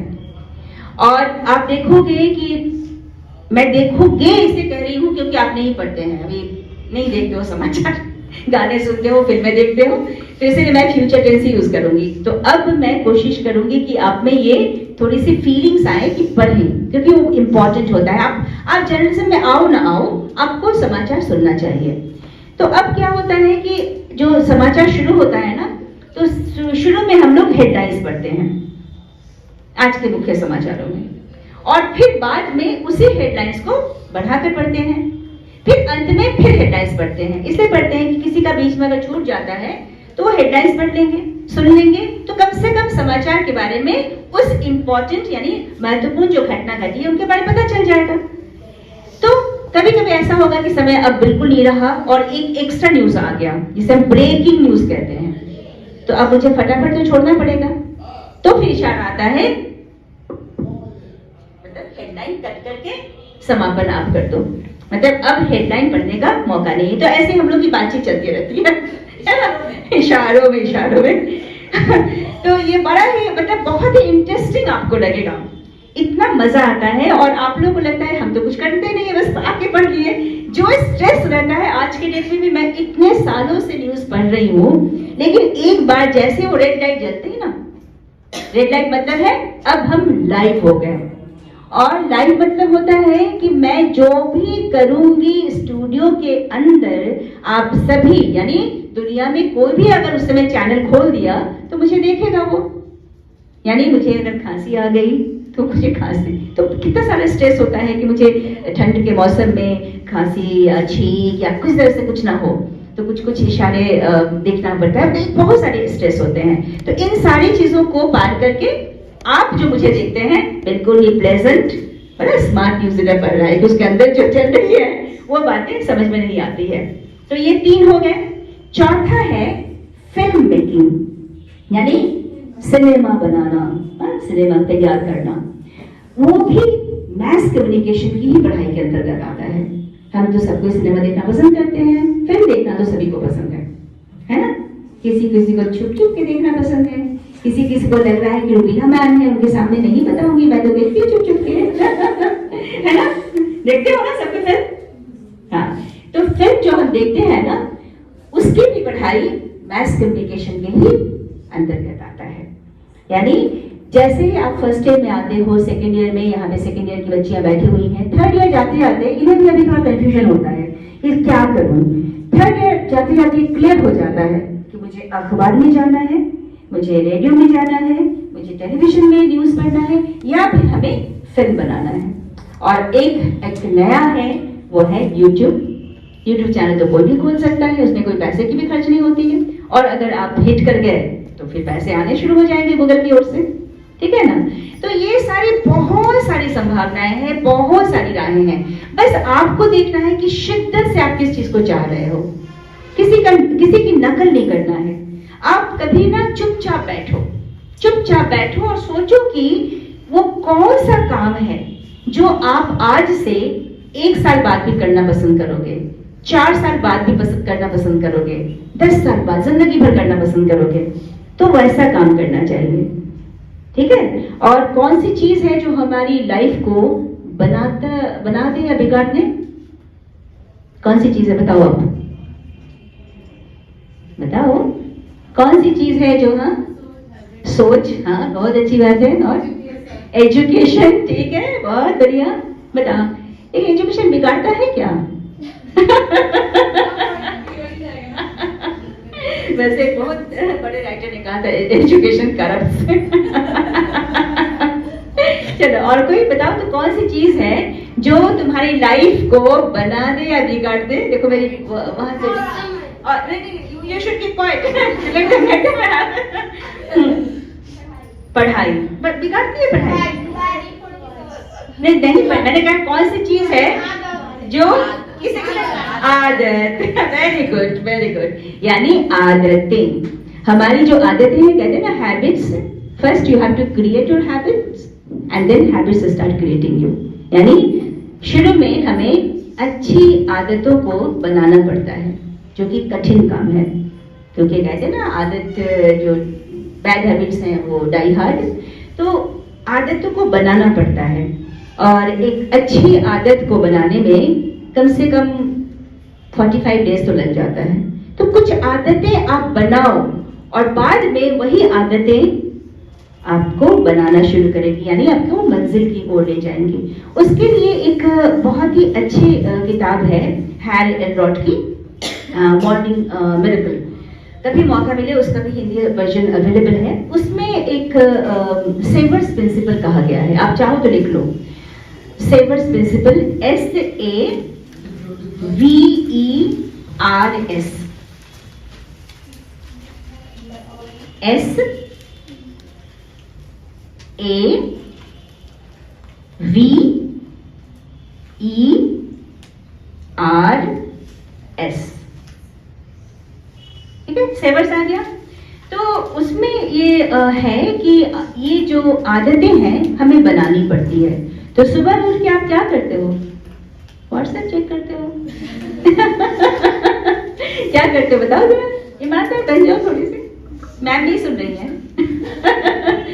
[SPEAKER 1] और आप देखोगे कि मैं देखोगे इसे कह रही हूँ क्योंकि आप नहीं पढ़ते हैं, अभी नहीं देखते हो समाचार, गाने सुनते हो, फिल्में देखते हो, तो इसलिए मैं फ्यूचर टेंस ही यूज करूंगी। तो अब मैं कोशिश करूंगी कि आप में ये थोड़ी सी फीलिंग्स आए कि पढ़ें, क्योंकि वो इम्पोर्टेंट होता है। आप जर्नलिज्म में आओ ना आओ, आपको समाचार सुनना चाहिए। तो अब क्या होता है कि जो समाचार शुरू होता है ना, तो शुरू में हम लोग हेडलाइंस पढ़ते हैं आज के मुख्य समाचारों में, और फिर बाद में उसी हेडलाइंस को बढ़ाकर पढ़ते हैं, फिर अंत में फिर हेडलाइंस पढ़ते हैं। इसलिए पढ़ते हैं कि किसी का बीच में अगर छूट जाता है तो वो हेडलाइंस पढ़ लेंगे, सुन लेंगे, तो कम से कम समाचार के बारे में उस इंपॉर्टेंट यानी महत्वपूर्ण जो घटना घटी है उनके बारे में पता चल जाएगा। तो कभी कभी ऐसा होगा कि समय अब बिल्कुल नहीं रहा और एक एक्स्ट्रा न्यूज आ गया जिसे हम ब्रेकिंग न्यूज कहते हैं, तो अब मुझे फटाफट तो छोड़ना पड़ेगा। तो फिर इशारा आता है, मतलब हेडलाइन कट करके समापन आप कर दो, मतलब अब हेडलाइन पढ़ने का मौका नहीं है। तो ऐसे हम लोग की बातचीत चलती रहती है ना, इशारों में तो ये बड़ा ही मतलब बहुत ही इंटरेस्टिंग आपको लगेगा, इतना मजा आता है। और आप लोगों को लगता है हम तो कुछ करते नहीं है, बस आके पढ़ लिए। जो स्ट्रेस रहता है, आज के डेट में भी मैं इतने सालों से न्यूज पढ़ रही हूँ, लेकिन एक बार जैसे वो रेड लाइट जलती है ना, रेड लाइट मतलब है अब हम लाइव हो गए, और लाइव मतलब होता है कि मैं जो भी करूंगी स्टूडियो के अंदर, आप सभी यानी दुनिया में कोई भी अगर उस समय चैनल खोल दिया तो मुझे देखेगा वो, यानी मुझे अगर खांसी आ गई तो मुझे खांसी, तो कितना सारा स्ट्रेस होता है कि मुझे ठंड के मौसम में खांसी या छींक या कुछ तरह से कुछ ना हो, तो कुछ कुछ इशारे देखना पड़ता है, तो बहुत सारे स्ट्रेस होते हैं। तो इन सारी चीजों को पार करके आप जो मुझे देखते हैं बिल्कुल ही प्लेजेंट, बड़ा स्मार्ट न्यूज़ीलैंड पढ़ रहा है, उसके अंदर जो चल रही है वो बातें समझ में नहीं आती है। तो ये 3 हो गए। चौथा है फिल्म मेकिंग, यानी सिनेमा बनाना, सिनेमा तैयार करना। वो भी मैस कम्युनिकेशन की ही पढ़ाई के अंतर्गत आता है। हम तो सबको सिनेमा देखना पसंद करते हैं, फिल्म देखना तो सभी को पसंद है ना? किसी किसी को छुप छुप के देखना पसंद है, किसी किसी को लग रहा है कि रुबीना मैम है, उनके सामने नहीं बताऊंगी, मैं तो देखती हूँ छुप छुप के है ना? देखते हो ना सबके फिल्म? हाँ, तो फिल्म जो हम देखते हैं ना, उसकी भी पढ़ाई मैस कम्युनिकेशन के ही अंतर्गत आता है। यानी जैसे ही आप फर्स्ट ईयर में आते हो, सेकेंड ईयर में, यहाँ पे सेकेंड ईयर की बच्चियां बैठी हुई हैं, थर्ड ईयर जाते जाते इन्हें भी अभी थोड़ा कंफ्यूजन होता है कि क्या करूं। थर्ड ईयर जाते जाते क्लियर हो जाता है कि मुझे अखबार में जाना है, मुझे रेडियो में जाना है, मुझे टेलीविजन में न्यूज पढ़ना है, या फिर हमें फिल्म बनाना है। और एक नया है, वो है यूट्यूब चैनल। तो कोई भी खोल सकता है, उसमें कोई पैसे की भी खर्च नहीं होती है, और अगर आप हिट कर गए तो फिर पैसे आने शुरू हो जाएंगे गूगल की ओर से, ठीक है ना? तो ये सारी बहुत सारी संभावनाएं हैं, बहुत सारी राहें हैं। बस आपको देखना है कि शिद्दत से आप किस चीज को चाह रहे हो। किसी की नकल नहीं करना है। आप कभी ना चुपचाप बैठो और सोचो कि वो कौन सा काम है जो आप आज से 1 साल बाद भी करना पसंद करोगे, 4 साल बाद भी करना पसंद करोगे, 10 साल बाद, जिंदगी भर करना पसंद करोगे। तो वैसा काम करना चाहिए, ठीक है? और कौन सी चीज है जो हमारी लाइफ को बना दे या बिगाड़ दे? कौन सी चीज है, बताओ आप, बताओ कौन सी चीज है जो, हाँ, सोच, हाँ बहुत अच्छी बात है। और एजुकेशन, ठीक है, बहुत बढ़िया। बताओ, लेकिन एजुकेशन बिगाड़ता है क्या? वैसे बहुत बड़े राइटर ने कहा था एजुकेशन करप्ट। चलो, और कोई बताओ, तो कौन सी चीज है जो तुम्हारी लाइफ को बना दे या बिगाड़ दे? देखो मेरी वहां से, और यू शुड कीप क्वाइट। पढ़ाई बिगाड़ती है, पढ़ाई नहीं, मैंने कहा कौन सी चीज है जो किसी की आदत। Very good. यानी आदतें, हमारी जो आदतें हैं, कहते हैं ना habits, first you have to create your habits and then habits start creating you. यानी शुरू में हमें अच्छी आदतों को बनाना पड़ता है, जो कि कठिन काम है, क्योंकि कहते हैं ना आदत, जो बैड हैबिट्स हैं वो डाई हार्ड। तो आदतों को बनाना पड़ता है, और एक अच्छी आदत को बनाने में कम से कम 45 डेज तो लग जाता है। तो कुछ आदतें आप बनाओ, और बाद में वही आदतें आपको बनाना शुरू करेगी, यानी आपको मंजिल की ओर ले जाएंगी। उसके लिए एक बहुत ही अच्छी किताब है हैल एलरॉट की, मॉर्निंग मिरेकल। कभी मौका मिले, उसका भी हिंदी वर्जन अवेलेबल है। उसमें एक सेवर्स प्रिंसिपल कहा गया है, आप चाहो तो लिख लो। सेवर्स प्रिंसिपल, SAVERS, ठीक है, सेवर्स आ गया। तो उसमें ये है कि ये जो आदतें हैं हमें बनानी पड़ती है। तो सुबह उठ के आप क्या करते हो? व्हाट्सएप चेक करते हो? क्या करते हो बताओ जरा, ईमानदार बन जाओ थोड़ी सी। मैम नहीं सुन रही है,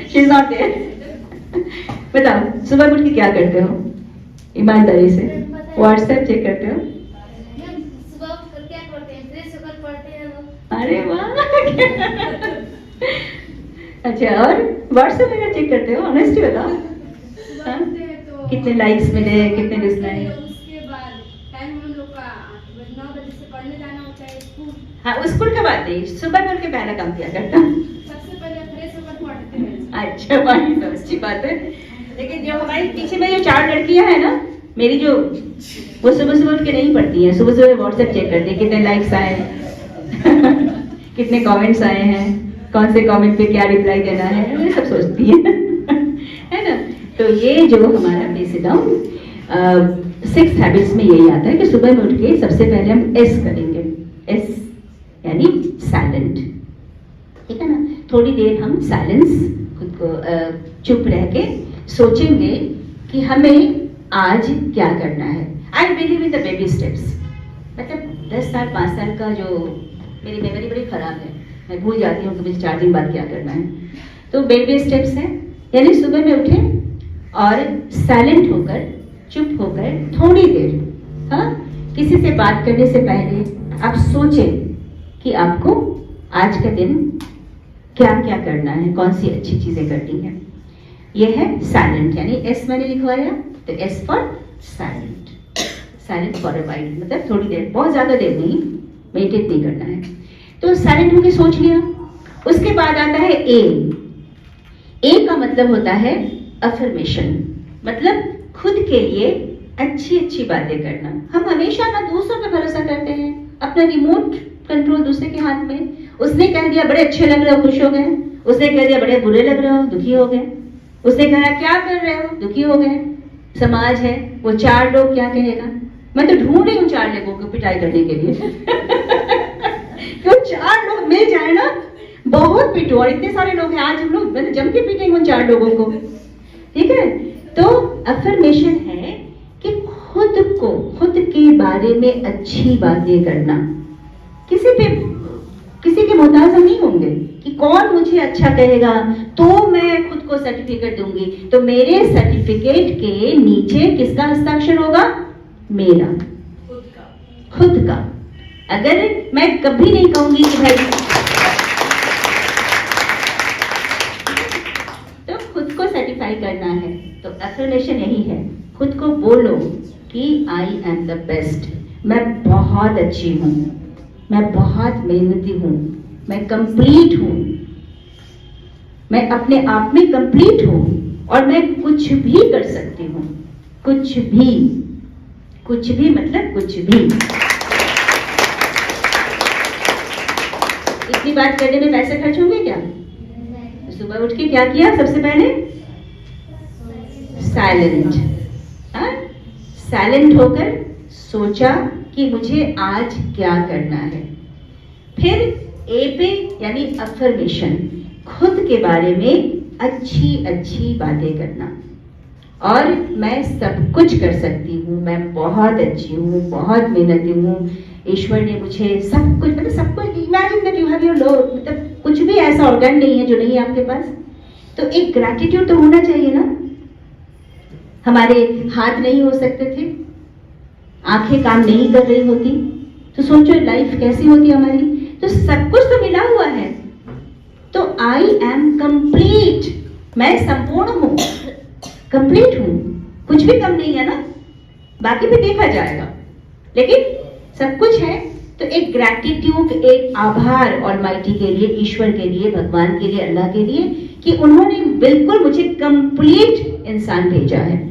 [SPEAKER 1] शी इज नॉट देयर। बताओ, सुबह उठ के क्या करते हो ईमानदारी से? व्हाट्सएप चेक करते हो? अरे वाह। अच्छा, और व्हाट्सएप में चेक करते हो? ऑनेस्टली बताओ, कितने लाइक्स मिले, कितने डिसलाइक?
[SPEAKER 3] उसके बाद टाइम हम लोग का 9 बजे से पढ़ने जाना होता है स्कूल।
[SPEAKER 1] हाँ, स्कूल का बात नहीं, सुबह में उठ के पहला काम क्या करता?
[SPEAKER 3] सबसे पहले फ्रेश होकर पढ़ते हैं।
[SPEAKER 1] अच्छा भाई, तो अच्छी बात है। लेकिन जो हमारे पीछे में जो 4 लड़कियां हैं ना मेरी, जो वो सुबह सुबह उठ के नहीं पढ़ती हैं, सुबह सुबह व्हाट्सएप चेक करती है कितने लाइक्स आए हैं कितने कमेंट्स आए हैं, कौन से कमेंट पे क्या रिप्लाई देना है, ये सब सोचती है ना। तो ये जो हमारा बेसिक डाउन 6 हैबिट्स में यही आता है कि सुबह में उठ के सबसे पहले हम एस करेंगे, एस यानी साइलेंट, ठीक है ना। थोड़ी देर हम साइलेंस, खुद को चुप रह के सोचेंगे कि हमें आज क्या करना है। I believe in the baby steps. मतलब 10 साल 5 साल का जो, मेरी मेमोरी बड़ी खराब है, मैं भूल जाती हूँ कि मुझे 4 दिन बाद क्या करना है। तो बेबी स्टेप्स है, यानी सुबह में उठें और साइलेंट होकर, चुप होकर थोड़ी देर, हाँ, किसी से बात करने से पहले आप सोचें कि आपको आज का दिन क्या क्या करना है, कौन सी अच्छी चीजें करनी है। यह है साइलेंट, यानी एस मैंने लिखवाया, तो S for silent, silent for a while, मतलब थोड़ी देर, बहुत ज्यादा देर नहीं, मेडिटेट नहीं करना है। तो साइलेंट होके सोच लिया। उसके बाद आता है ए। ए का मतलब होता है अफर्मेशन, मतलब खुद के लिए अच्छी अच्छी बातें करना। हम हमेशा ना दूसरों पर भरोसा करते हैं, अपना रिमोट कंट्रोल दूसरे के हाथ में। उसने कह दिया बड़े अच्छे लग रहे हो, खुश हो गए। उसने कह दिया बड़े बुरे लग रहे हो, दुखी हो गए। उसने कहा क्या कर रहे हो, दुखी हो गए। समाज है, वो 4 लोग क्या कहेगा। मैं तो ढूंढ रही हूँ 4 लोगों को पिटाई करने के लिए क्यों 4 लोग मिल जाए ना, बहुत पिटो। और इतने सारे लोग हैं, आज हम लोग मतलब जम के पीटेंगे उन 4 लोगों को, ठीक है। तो अफर्मेशन है कि खुद को, खुद के बारे में अच्छी बातें करना। किसी के मोहताज हम नहीं होंगे कि कौन मुझे अच्छा कहेगा तो मैं खुद को सर्टिफिकेट दूंगी। तो मेरे सर्टिफिकेट के नीचे किसका हस्ताक्षर होगा, मेरा, खुद का। अगर मैं कभी नहीं कहूंगी कि भाई, तो खुद को सर्टिफाई करना है। तो अफर्मेशन यही है, खुद को बोलो कि आई एम द बेस्ट, मैं बहुत अच्छी हूं, मैं बहुत मेहनती हूं, मैं कंप्लीट हूं, मैं अपने आप में कंप्लीट हूं और मैं कुछ भी कर सकती हूं। कुछ भी, कुछ भी मतलब कुछ भी। इतनी बात करने में पैसे खर्च होंगे क्या? सुबह उठ के क्या किया सबसे पहले, साइलेंट, हाँ, साइलेंट होकर सोचा कि मुझे आज क्या करना है। फिर ए पे यानी अफर्मेशन, खुद के बारे में अच्छी अच्छी बातें करना। और मैं सब कुछ कर सकती हूँ, मैं बहुत अच्छी हूँ, बहुत मेहनती हूँ, ईश्वर ने मुझे सब कुछ, मतलब सब कुछ। Imagine that you have your Lord, मतलब कुछ भी ऐसा ऑर्गन नहीं है जो नहीं है आपके पास। तो एक ग्रैटिट्यूड तो होना चाहिए ना। हमारे हाथ नहीं हो सकते थे, आंखें काम नहीं कर रही होती, तो सोचो लाइफ कैसी होती हमारी। तो सब कुछ तो मिला हुआ है। तो आई एम कंप्लीट, मैं संपूर्ण हूं, कंप्लीट हूं, कुछ भी कम नहीं है ना। बाकी भी देखा जाएगा, लेकिन सब कुछ है। तो एक ग्रैटिट्यूड, एक आभार ऑलमाइटी के लिए, ईश्वर के लिए, भगवान के लिए, अल्लाह के लिए, कि उन्होंने बिल्कुल मुझे कंप्लीट इंसान भेजा है।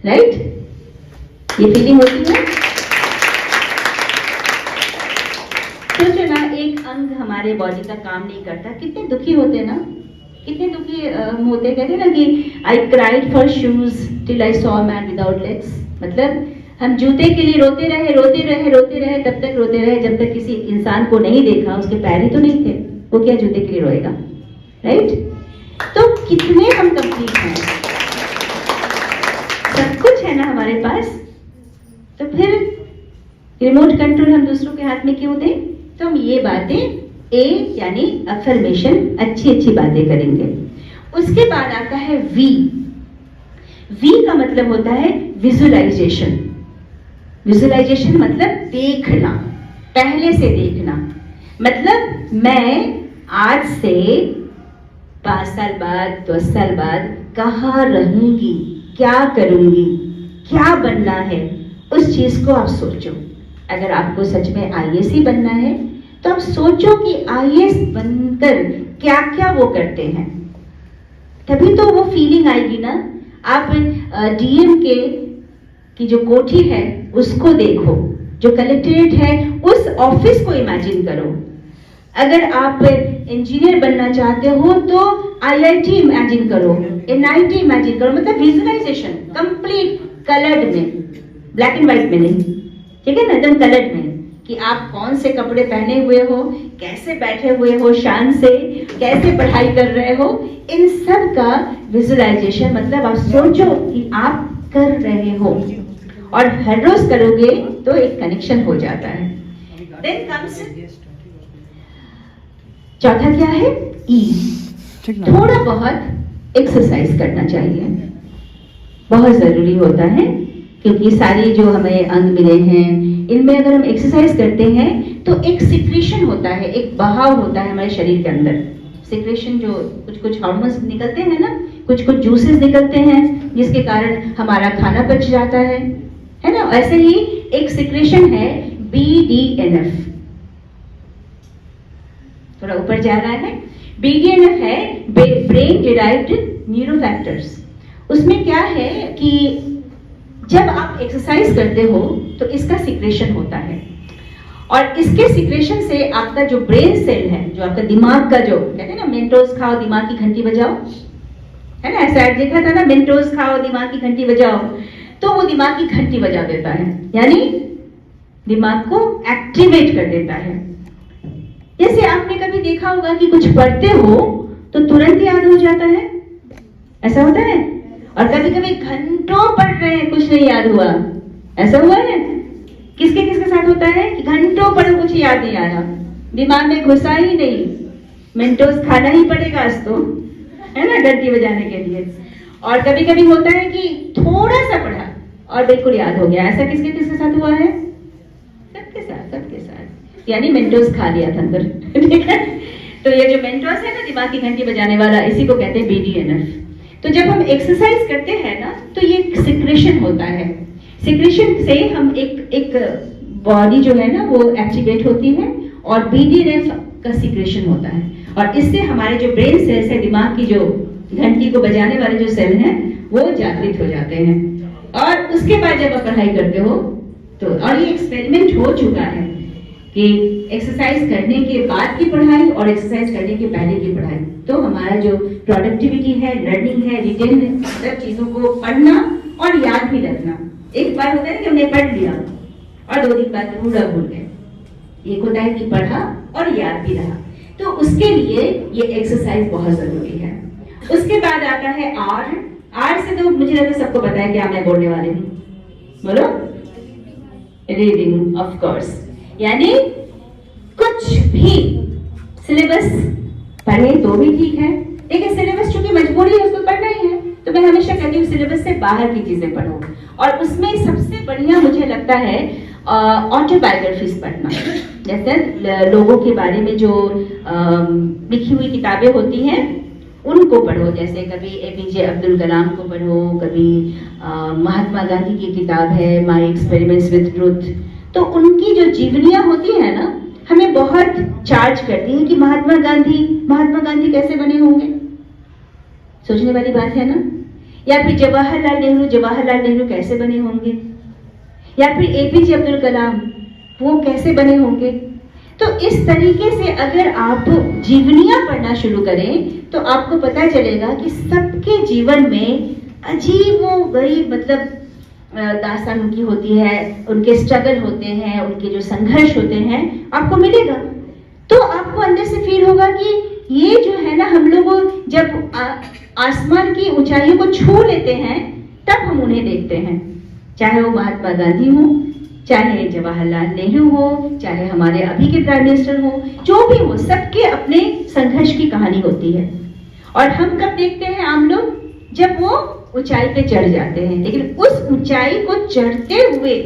[SPEAKER 1] राइट, ये फीलिंग होती है। सोचो ना, एक अंग हमारे बॉडी का काम नहीं करता, कितने दुखी होते ना, कितने दुखी होते। कहते ना कि I cried for shoes till I saw man without legs, मतलब हम जूते के लिए रोते रहे, रोते रहे, रोते रहे, तब तक रोते रहे जब तक किसी इंसान को नहीं देखा, उसके पैर ही तो नहीं थे, वो क्या जूते के लिए रोएगा। राइट, तो कितने हम कंप्लीट हैं, सब कुछ है ना हमारे पास। तो फिर रिमोट कंट्रोल हम दूसरों के हाथ में क्यों दें। तो हम ये बातें, ए यानी अफर्मेशन, अच्छी अच्छी बातें करेंगे। उसके बाद आता है वी। वी का मतलब होता है विजुअलाइजेशन। विजुअलाइजेशन मतलब देखना, पहले से देखना। मतलब मैं आज से 5 साल बाद, 10 साल बाद कहाँ रहूंगी, क्या करूंगी, क्या बनना है, उस चीज को आप सोचो। अगर आपको सच में आईएएस ही बनना है तो आप सोचो कि आईएएस बनकर क्या क्या वो करते हैं। तभी तो वो फीलिंग आएगी ना। आप डीएम के की जो कोठी है उसको देखो, जो कलेक्ट्रेट है उस ऑफिस को इमेजिन करो। अगर आप इंजीनियर बनना चाहते हो तो आईआईटी इमेजिन करो, एनआईटी इमेजिन करो, मतलब विजुअलाइजेशन कंप्लीट कलर्ड में, ब्लैक एंड व्हाइट में नहीं, ठीक है ना, एकदम कलर्ड में, कि आप कौन से कपड़े पहने हुए हो, कैसे बैठे हुए हो शान से, कैसे पढ़ाई कर रहे हो, इन सब का विजुअलाइजेशन। मतलब आप सोचो कि आप कर रहे हो और हर रोज करोगे तो एक कनेक्शन हो जाता है। देन कम्स चौथा क्या है, ई, थोड़ा बहुत एक्सरसाइज करना चाहिए, बहुत जरूरी होता है, क्योंकि सारी जो हमें अंग मिले हैं इनमें अगर हम एक्सरसाइज करते हैं तो एक सिक्रेशन होता है, एक बहाव होता है हमारे शरीर के अंदर। सिक्रेशन जो कुछ कुछ हार्मोन्स निकलते हैं ना, कुछ कुछ जूसेस निकलते हैं जिसके कारण हमारा खाना पच जाता है ना। ऐसे ही एक सिक्रेशन है BDNF, थोड़ा ऊपर जा रहा है। BDNF है ब्रेन डिराइव्ड न्यूरोफैक्टर्स। उसमें क्या है कि जब आप एक्सरसाइज करते हो तो इसका सिक्रेशन होता है, और इसके सिक्रेशन से आपका जो ब्रेन सेल है, जो आपका दिमाग का, जो कहते हैं ना मेंटोस खाओ दिमाग की घंटी बजाओ, है ना, ऐसा ऐड देखा था ना, मेंटोस खाओ दिमाग की घंटी बजाओ, तो वो दिमाग की घंटी बजा देता है, यानी दिमाग को एक्टिवेट कर देता है। जैसे आपने कभी देखा होगा कि कुछ पढ़ते हो तो तुरंत याद हो जाता है, ऐसा होता है, और कभी कभी घंटों पढ़ रहे हैं कुछ नहीं याद हुआ, ऐसा हुआ है। किसके किसके साथ होता है कि घंटों पढ़ो कुछ याद नहीं आ रहा, दिमाग में घुसा ही नहीं, मेंटोस खाना ही पड़ेगा आज तो, है ना, घंटी बजाने के लिए। और कभी कभी होता है कि थोड़ा सा पढ़ा और बिल्कुल याद हो गया, ऐसा किसके किसके साथ हुआ है, सबके साथ, सबके साथ, यानी मेंटोस खा लिया था अंदर, ठीक है। तो ये जो मेंटोस है ना, दिमाग की घंटी बजाने वाला, इसी को कहते हैं BDNF। तो जब हम एक्सरसाइज करते हैं ना तो ये सिक्रेशन होता है, सिक्रेशन से हम एक बॉडी जो है ना वो एक्टिवेट होती है, और BDNF का सिक्रेशन होता है, और इससे हमारे जो ब्रेन सेल्स है, दिमाग की जो घंटी को बजाने वाले जो सेल हैं वो जागृत हो जाते हैं। और उसके बाद जब आप पढ़ाई करते हो तो, और ये एक्सपेरिमेंट हो चुका है कि एक्सरसाइज करने के बाद की पढ़ाई और एक्सरसाइज करने के पहले की पढ़ाई, तो हमारा जो प्रोडक्टिविटी है, लर्निंग है, रिटेन, सब चीजों को पढ़ना और याद भी रखना। एक बार होता है कि हमने पढ़ लिया और 2 दिन बाद पूरा भूल गए, एक होता है कि पढ़ा और याद भी रहा, तो उसके लिए ये एक्सरसाइज बहुत जरूरी है। उसके बाद आता है R से तो मुझे लगता है सबको पता है क्या मैं बोलने वाली हूँ, बोलो, रीडिंग, ऑफ कोर्स, यानी कुछ भी सिलेबस पढ़े तो भी ठीक है, लेकिन सिलेबस चूंकि मजबूरी है उसको पढ़ना ही है, तो मैं हमेशा कहती हूँ सिलेबस से बाहर की चीजें पढ़ो। और उसमें सबसे बढ़िया मुझे लगता है ऑटोबायोग्राफीज पढ़ना, जैसे लोगों के बारे में जो लिखी हुई किताबें होती हैं उनको पढ़ो, जैसे कभी APJ अब्दुल कलाम को पढ़ो, कभी महात्मा गांधी की किताब है माय एक्सपेरिमेंट्स विद ट्रुथ, तो उनकी जो जीवनियां होती है ना हमें बहुत चार्ज करती है कि महात्मा गांधी कैसे बने होंगे, सोचने वाली बात है ना। या फिर जवाहरलाल नेहरू कैसे बने होंगे, या फिर APJ अब्दुल कलाम वो कैसे बने होंगे। तो इस तरीके से अगर आप जीवनियां पढ़ना शुरू करें तो आपको पता चलेगा कि सबके जीवन में अजीबोगरीब मतलब दास्तान उनकी होती है, उनके स्ट्रगल होते हैं, उनके जो संघर्ष होते हैं आपको मिलेगा। तो आपको अंदर से फील होगा कि ये जो है ना, हम लोग जब आसमान की ऊंचाइयों को छू लेते हैं तब हम उन्हें देखते हैं, चाहे वो महात्मा गांधी हो, चाहे जवाहरलाल नेहरू हो, चाहे हमारे अभी के प्राइम मिनिस्टर हो, जो भी हो, सबके अपने संघर्ष की कहानी होती है। और हम कब देखते हैं आम लोग, जब वो ऊंचाई पे चढ़ जाते हैं, लेकिन उस ऊंचाई को चढ़ते हुए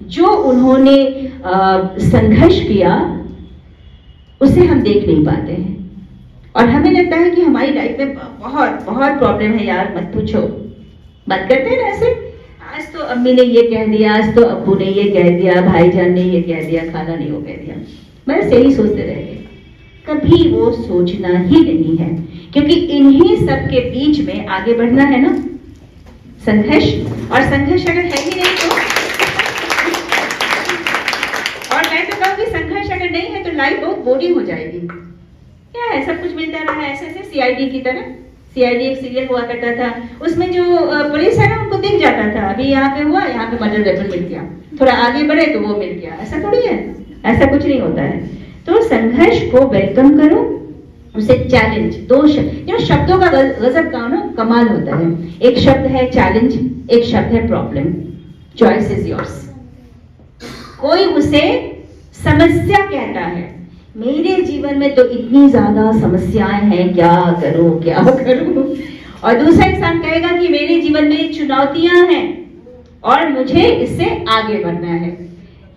[SPEAKER 1] जो उन्होंने संघर्ष किया उसे हम देख नहीं पाते हैं। और हमें लगता है कि हमारी लाइफ में बहुत बहुत प्रॉब्लम है यार, मत पूछो, बात करते हैं ना ऐसे, आज तो अम्मी ने ये कह दिया, आज तो अब्बू ने ये कह दिया, भाईजान ने ये कह दिया, खाला ने वो कह दिया, बस यही सोचते रह गए, कभी वो सोचना ही नहीं है, क्योंकि इन्हीं सब के बीच में आगे बढ़ना है ना, संघर्ष। और संघर्ष अगर है ही नहीं तो, और मैं तो कहूँगी संघर्ष अगर नहीं है तो लाइफ बहुत बोरिंग हो जाएगी। क्या है, सब कुछ मिलता रहा है ऐसे ऐसे सीआईडी की तरह। सीआईडी एक सीरियल हुआ करता था, उसमें जो पुलिस है ना उनको दिख जाता था, अभी यहाँ पे हुआ, यहाँ पे मर्डर वेपन मिल गया, थोड़ा आगे बढ़े तो वो मिल गया। ऐसा थोड़ी है, ऐसा कुछ नहीं होता है। तो संघर्ष को वेलकम करो, उसे चैलेंज। दो शब्द, शब्दों का गजब का ना कमाल होता है। एक शब्द है चैलेंज, एक शब्द है प्रॉब्लम। Choice is yours. कोई उसे समस्या कहता है, मेरे जीवन में तो इतनी ज्यादा समस्याएं हैं, क्या करूं क्या करूं। और दूसरा इंसान कहेगा कि मेरे जीवन में चुनौतियां हैं और मुझे इससे आगे बढ़ना है।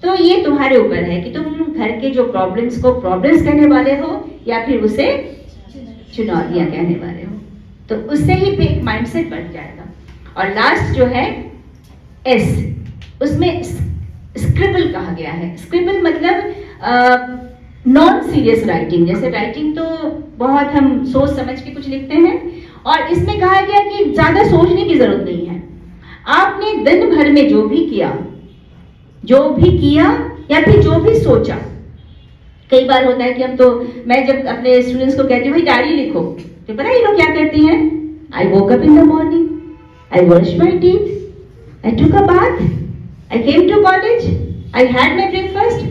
[SPEAKER 1] तो ये तुम्हारे ऊपर है कि तुम घर के जो प्रॉब्लम्स को प्रॉब्लम्स कहने वाले हो या फिर उसे चुनौतियां कहने वाले हो। तो उससे ही एक माइंडसेट बन जाएगा। और लास्ट जो है एस, उसमें स्क्रिबल कहा गया है। स्क्रिबल मतलब नॉन सीरियस राइटिंग। जैसे राइटिंग तो बहुत हम सोच समझ के कुछ लिखते हैं, और इसमें कहा गया कि ज्यादा सोचने की जरूरत नहीं है। आपने दिन भर में जो भी किया या फिर जो भी सोचा, कई बार होता है कि हम तो, मैं जब अपने स्टूडेंट्स को कहती हूँ भाई डायरी लिखो, तो पता है ये लोग क्या करती हैं? I woke up in the morning, I wash my teeth, I took a bath, I came to college, I had my breakfast.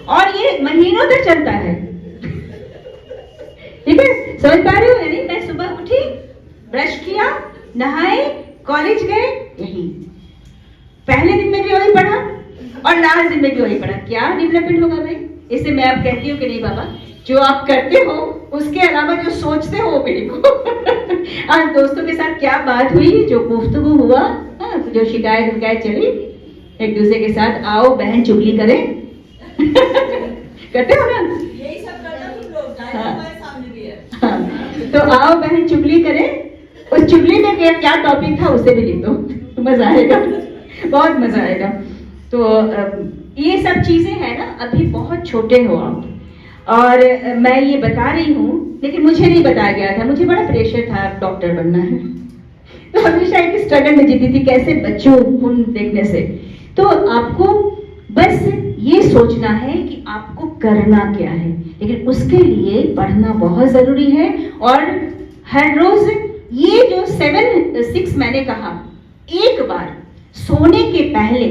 [SPEAKER 1] और ये महीनों तक चलता है। ठीक है, समझ पा रहे हो? यानी मैं सुबह उठी, ब्रश किया, नहाए, कॉलेज गए, यही पहले दिन में भी वही पढ़ा और लास्ट दिन में भी वही पढ़ा। क्या डेवलपमेंट होगा भाई? इससे मैं अब कहती हूँ कि नहीं बाबा, जो आप करते हो उसके अलावा जो सोचते हो वो भी लिखो। आज दोस्तों के साथ क्या बात हुई, जो गुफ्तगू हुआ, जो शिकायत चली, एक दूसरे के साथ आओ बहन चुगली करें। करते हो ना?
[SPEAKER 2] यही सब करना तुम लोग, हमारे सामने भी है।
[SPEAKER 1] हाँ, तो आओ बहन चुगली करें। उस चुगली में क्या टॉपिक था उसे भी लिख दो, मजा आएगा, बहुत मजा आएगा। तो ये सब चीजें हैं ना, अभी बहुत छोटे हो आप, और मैं ये बता रही हूँ, लेकिन मुझे नहीं बताया गया था, मुझे बड़ा प्रेशर था डॉक्टर बनना है, तो हमेशा एक स्ट्रगल में जीती थी, कैसे बच्चों खून देखने से। तो आपको बस ये सोचना है कि आपको करना क्या है, लेकिन उसके लिए पढ़ना बहुत जरूरी है। और हर रोज ये जो 7-6 मैंने कहा, एक बार सोने के पहले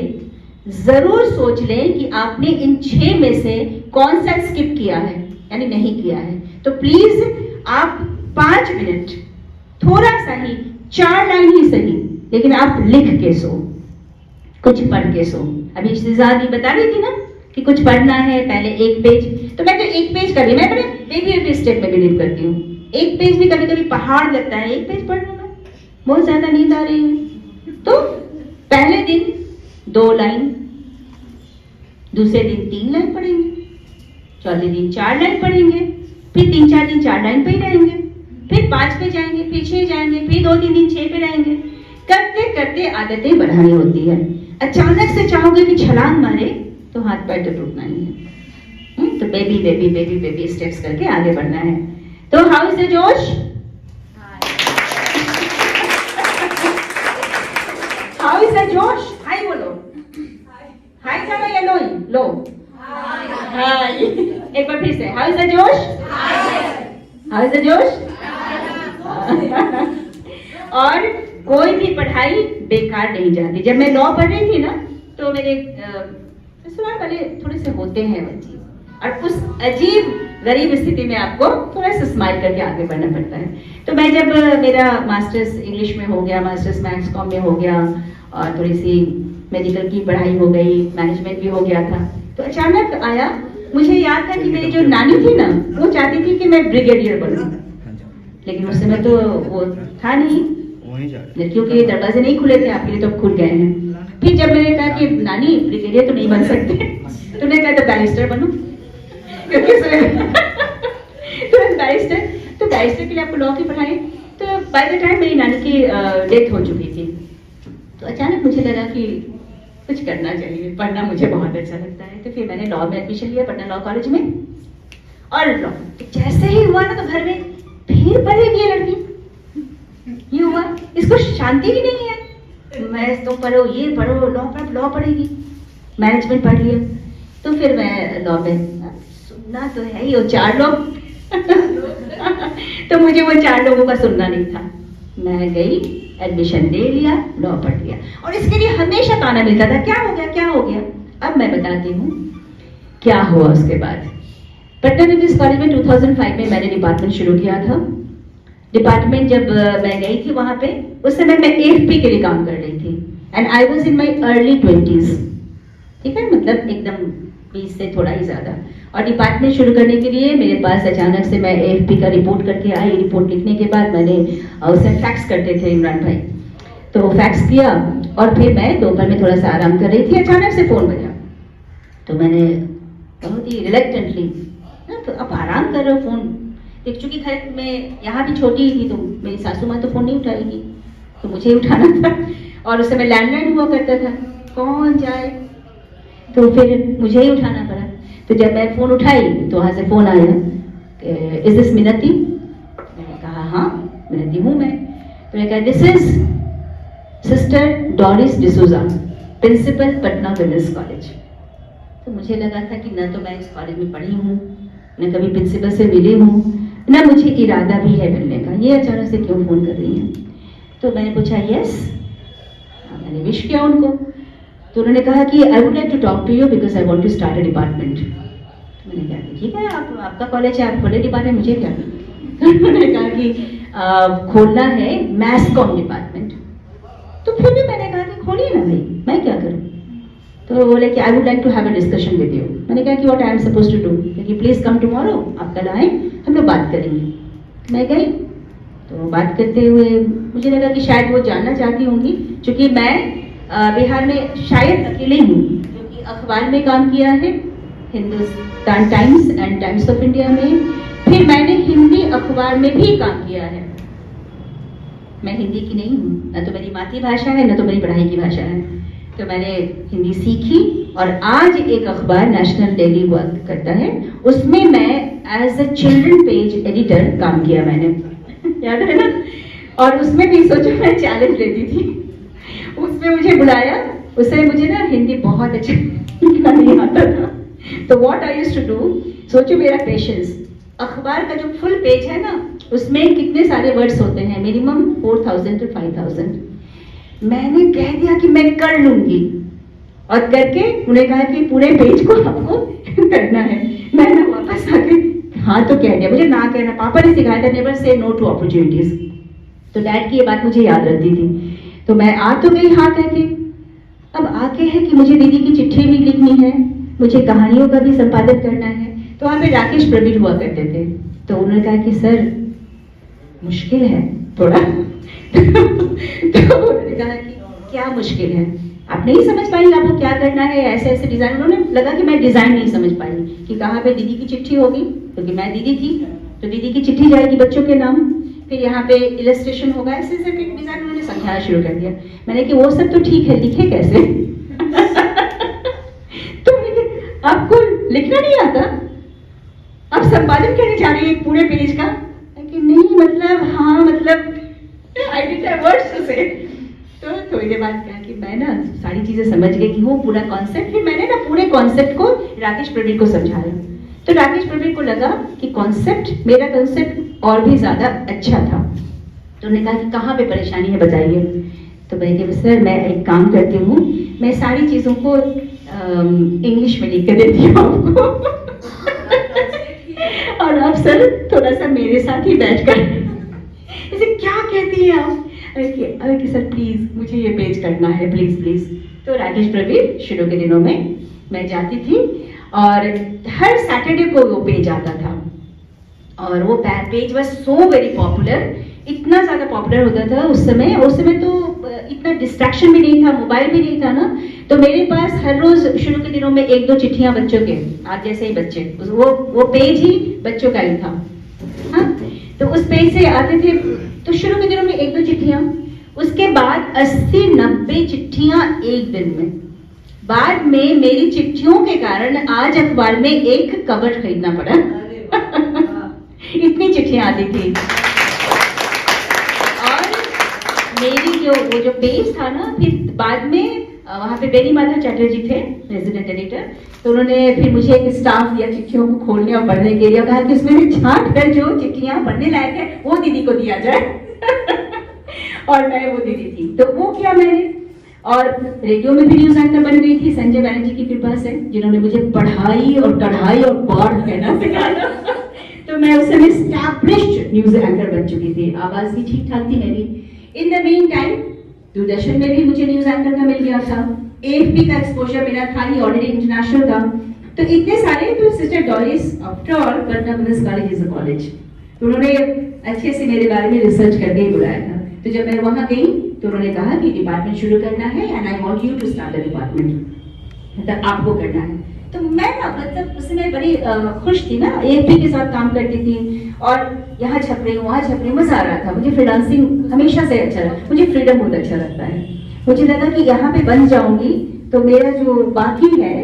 [SPEAKER 1] जरूर सोच लें कि आपने इन 6 में से कौन सा स्किप किया है, यानी नहीं किया है। तो प्लीज आप 5 मिनट, थोड़ा सा ही, 4 लाइन ही सही, लेकिन आप लिख के सो, कुछ पढ़ के सो। अभी शिजादी बता रही थी ना कि कुछ पढ़ना है, पहले 1 पेज, तो मैं तो 1 पेज कभी, मैं बड़े बेबी स्टेप में बिलीव करती हूँ। 1 पेज भी कभी कभी पहाड़ लगता है, 1 पेज पढ़ने में बहुत ज्यादा नींद आ रही है। तो पहले दिन 2 लाइन, दूसरे दिन 3 लाइन पढ़ेंगे, चौथे दिन 4 लाइन पढ़ेंगे, फिर 3-4 दिन 4 लाइन पे ही रहेंगे, फिर 5 पे जाएंगे, फिर 6 जाएंगे, फिर 2-3 दिन 6 पे रहेंगे। करते करते आदतें बढ़ानी होती है। अचानक से चाहोगे कि छलांग मारे तो हाथ पैर तो टूटना ही है। तो baby baby baby baby steps करके आगे बढ़ना है। तो हाउ इज द जोश? हाउ इज द जोश? हाय बोलो, हाय जाना या लो? लो, हाय। एक बार फिर से, हाउ इज द जोश? हाउ इज द जोश? और कोई भी पढ़ाई बेकार नहीं जाती। जब मैं लॉ पढ़ रही थी ना, तो मेरे ससुराल वाले थोड़े से होते हैं अजीब, और उस अजीब गरीब स्थिति में आपको थोड़ा सा स्माइल करके आगे बढ़ना पड़ता है। तो मैं जब मेरा मास्टर्स इंग्लिश में हो गया, मास्टर्स मैथ्स कॉम में हो गया, और थोड़ी सी मेडिकल की पढ़ाई हो गई, मैनेजमेंट भी हो गया था, तो अचानक आया, मुझे याद था कि मेरी जो नानी थी ना, वो चाहती थी कि मैं ब्रिगेडियर बनूं, लेकिन उस समय तो वो था नहीं, लड़कियों के दरवाजे नहीं खुले थे, आपके लिए तो खुल गए हैं। फिर जब मैंने कहा कि नानी ब्रिगेडियर तो नहीं बन सकते, तो उन्होंने कहा तो बैरिस्टर बनो, क्योंकि तुरंत बैरिस्टर, तो बैरिस्टर के लिए आपको लॉ की पढ़ाई। तो बाय द टाइम मेरी नानी की डेथ हो चुकी थी, तो अचानक मुझे लगा कि कुछ करना चाहिए, पढ़ना मुझे बहुत अच्छा लगता है। तो फिर मैंने लॉ में एडमिशन लिया, पटना लॉ कॉलेज में, और जैसे ही हुआ ना तो घर में फिर पढ़ेगी ये लड़की, ये हुआ, इसको शांति ही नहीं है, मैं तो पढ़ो, ये पढ़ो, लॉ पढ़ेगी, मैनेजमेंट पढ़ लिया। तो फिर मैं लॉ में, सुनना तो है ही, वो 4 लोग तो मुझे वो 4 लोगों का सुनना नहीं था। मैं गई, एडमिशन ले लिया, लॉ पढ़ लिया, और इसके लिए हमेशा ताना मिलता था, क्या हो गया, क्या हो गया। अब मैं बताती हूँ क्या हुआ उसके बाद। पटना बिजनेस कॉलेज में 2005 में मैंने डिपार्टमेंट शुरू किया था। डिपार्टमेंट जब मैं गई थी वहां पे, उस समय मैं AFP के लिए काम कर रही थी, and I was in my early 20s, ठीक है, मतलब एकदम 20 से थोड़ा ही ज्यादा। और डिपार्टमेंट शुरू करने के लिए मेरे पास अचानक से, मैं AFP का रिपोर्ट करके आई, रिपोर्ट लिखने के बाद मैंने उसे फैक्स करते थे इमरान भाई, तो फैक्स किया, और फिर मैं दोपहर में थोड़ा सा आराम कर रही थी, अचानक से फोन बजा। तो मैंने बहुत ही रिलेक्टेंटली, तो अब आराम कर रहे हो, फोन देख, चूंकि घर में यहाँ भी छोटी थी तो मेरी सासू माँ तो फोन नहीं उठाएगी, तो मुझे ही उठाना था, और उस समय लैंडलाइन हुआ करता था, कौन जाए, तो फिर मुझे ही उठाना पड़ा। तो जब मैं फोन उठाई तो वहां से फोन आया, इज दिस मिनती? मैंने कहा हाँ मिनती हूँ मैं। तो मैंने कहा this is sister Doris D'Souza, principal Patna women's college. तो मुझे लगा था कि न तो मैं इस कॉलेज में पढ़ी हूँ, न कभी प्रिंसिपल से मिली हूँ, न मुझे इरादा भी है मिलने का, ये अचानक से क्यों फोन कर रही है। तो मैंने पूछा यस, मैंने विश किया उनको। तो उन्होंने कहा कि I would like to talk to you because I want to start a department. मैंने कहा ठीक है, आपका कॉलेज है, आप खोले डिपार्टमेंट, मुझे क्या। उन्होंने कहा कि खोलना है मैस कॉम डिपार्टमेंट। तो फिर भी मैंने कहा कि खोलिए ना भाई, मैं क्या करूँ। तो बोले कि I would like to have a discussion with you. मैंने कहा कि what I am suppose to do, कि प्लीज कम टुमारो, आप कल आए, हम लोग बात करेंगे। मैं गई, तो बात करते हुए मुझे लगा कि शायद वो जानना चाहती होंगी, क्योंकि मैं बिहार में शायद अकेले हूँ क्योंकि अखबार में काम किया है, Hindustan times and times of India में, फिर मैंने हिंदी अखबार में भी काम किया है। मैं हिंदी की नहीं हूँ, न तो मेरी मातृभाषा है, न तो मेरी पढ़ाई की भाषा है। तो मैंने हिंदी सीखी, और आज एक अखबार नेशनल डेली वर्क करता है, उसमें मैं as a children page editor काम किया मैंने याद है ना। और उसमें भी सोचो मैं चैलेंज लेती थी, उसमें मुझे बुलाया, उससे मुझे ना हिंदी बहुत अच्छा नहीं आता था। तो what I used to do, सोचो मेरा पेशेंस, अखबार का जो फुल पेज है ना, उसमें कितने सारे वर्ड्स होते हैं, मिनिमम 4000 to 5000। मैंने कह दिया कि मैं कर लूंगी, और करके उन्हें कहा कि पूरे पेज को आपको करना है। मैंने वापस आके हाँ तो कह दिया, मुझे ना कहना, पापा ने सिखाया था never say no to opportunities. तो डैड की ये बात मुझे याद रहती थी। तो मैं आ तो गई हाँ कह के। अब आके है कि मुझे दीदी की चिट्ठी भी लिखनी है, मुझे कहानियों का भी संपादन करना है। तो वहाँ पे राकेश प्रवीण हुआ करते थे, तो उन्होंने कहा कि सर मुश्किल है थोड़ा तो उन्होंने कहा कि क्या मुश्किल है, आप नहीं समझ पाएंगे आपको क्या करना है, ऐसे ऐसे डिजाइन। उन्होंने लगा कि मैं डिजाइन नहीं समझ पाई कि कहाँ पे दीदी की चिट्ठी होगी, क्योंकि मैं दीदी थी, तो दीदी की चिट्ठी जाएगी बच्चों के नाम, फिर यहाँ पे इलस्ट्रेशन होगा, ऐसे ऐसे डिजाइन उन्होंने समझाना शुरू कर दिया। मैंने कि वो सब तो ठीक है, लिखे कैसे तो आपको लिखना नहीं आता, आप संपादन करने जा रही है पूरे पेज का? कि नहीं मतलब हाँ मतलब I didn't have words to say. तो थोड़ी देर बाद कहा कि मैं ना सारी चीजें समझ गई कि वो पूरा कॉन्सेप्ट, फिर मैंने ना पूरे कॉन्सेप्ट को राकेश प्रवीण को समझाया। तो राकेश प्रवीण को लगा कि कॉन्सेप्ट, मेरा कॉन्सेप्ट और भी ज्यादा अच्छा था। तो उन्होंने कहा कि कहाँ पे परेशानी है बताइए। तो मैंने कहा सर मैं एक काम करती हूँ, मैं सारी चीजों को इंग्लिश में लिख कर देती हूँ आपको और आप सर थोड़ा सा मेरे साथ ही बैठ कर इसे क्या कहती है आप, अरे सर प्लीज मुझे ये पेज करना है प्लीज प्लीज। तो राकेश प्रवीण शुरू के दिनों में मैं जाती थी, और हर सैटरडे को वो पेज आता था, और वो page was so very popular, इतना ज्यादा पॉपुलर होता था उस समय। उस समय तो इतना डिस्ट्रैक्शन भी नहीं था, मोबाइल भी नहीं था ना, तो मेरे पास हर रोज शुरू के दिनों में 1-2 चिट्ठियां बच्चों के, आप जैसे ही बच्चे, वो पेज ही बच्चों का ही था। हाँ, तो उस पेज से आते थे, तो शुरू के दिनों में 1-2 चिट्ठियां, उसके बाद 80-90 चिट्ठियां एक दिन में। बाद में मेरी चिट्ठियों के कारण आज अखबार में एक कवर खरीदना पड़ा चिट्ठियां आती थी। और मेरी वो जो पेज था ना, फिर बाद में वहाँ पे बेनी माधव चैटर्जी थे रेजिडेंट एडिटर, तो उन्होंने फिर मुझे एक स्टाफ दिया चिट्ठियों को खोलने और पढ़ने के लिए, कहा कि उसमें भी छांट कर जो चिट्ठियां पढ़ने लायक है वो दीदी को दिया जाए। और मैं वो दीदी थी, तो वो किया मैंने। और रेडियो में भी न्यूज एंकर बन गई थी संजय बैनर्जी की कृपा से, जिन्होंने मुझे पढ़ाई और कढ़ाई और बाढ़ कहना सिखाया। तो मैं उस समय एस्टैब्लिश्ड न्यूज एंकर बन चुकी थी, आवाज भी ठीक ठाक थी मेरी। इन द मीन टाइम दूरदर्शन में भी मुझे न्यूज एंकर का मिल गया था, एएफपी का एक्सपोजर मेरा था ही ऑलरेडी इंटरनेशनल का। तो इतने सारे, तो sister Dolis after all Patna women's college is a college, तो उन्होंने अच्छे से मेरे बारे में रिसर्च करके ही बुलाया था। तो जब मैं वहां गई तो उन्होंने कहा कि डिपार्टमेंट शुरू करना है and I want you to start the department, मतलब आपको करना है। तो मैं ना मतलब उस समय बड़ी खुश थी ना, एएफपी के साथ काम करती थी और यहाँ छप रही हूँ वहाँ छप रही हूँ, मजा आ रहा था मुझे। फ्रीलांसिंग हमेशा से अच्छा लगा मुझे, फ्रीडम बहुत अच्छा लगता है। मुझे लगा कि यहाँ पे बन जाऊंगी तो मेरा जो बाकी है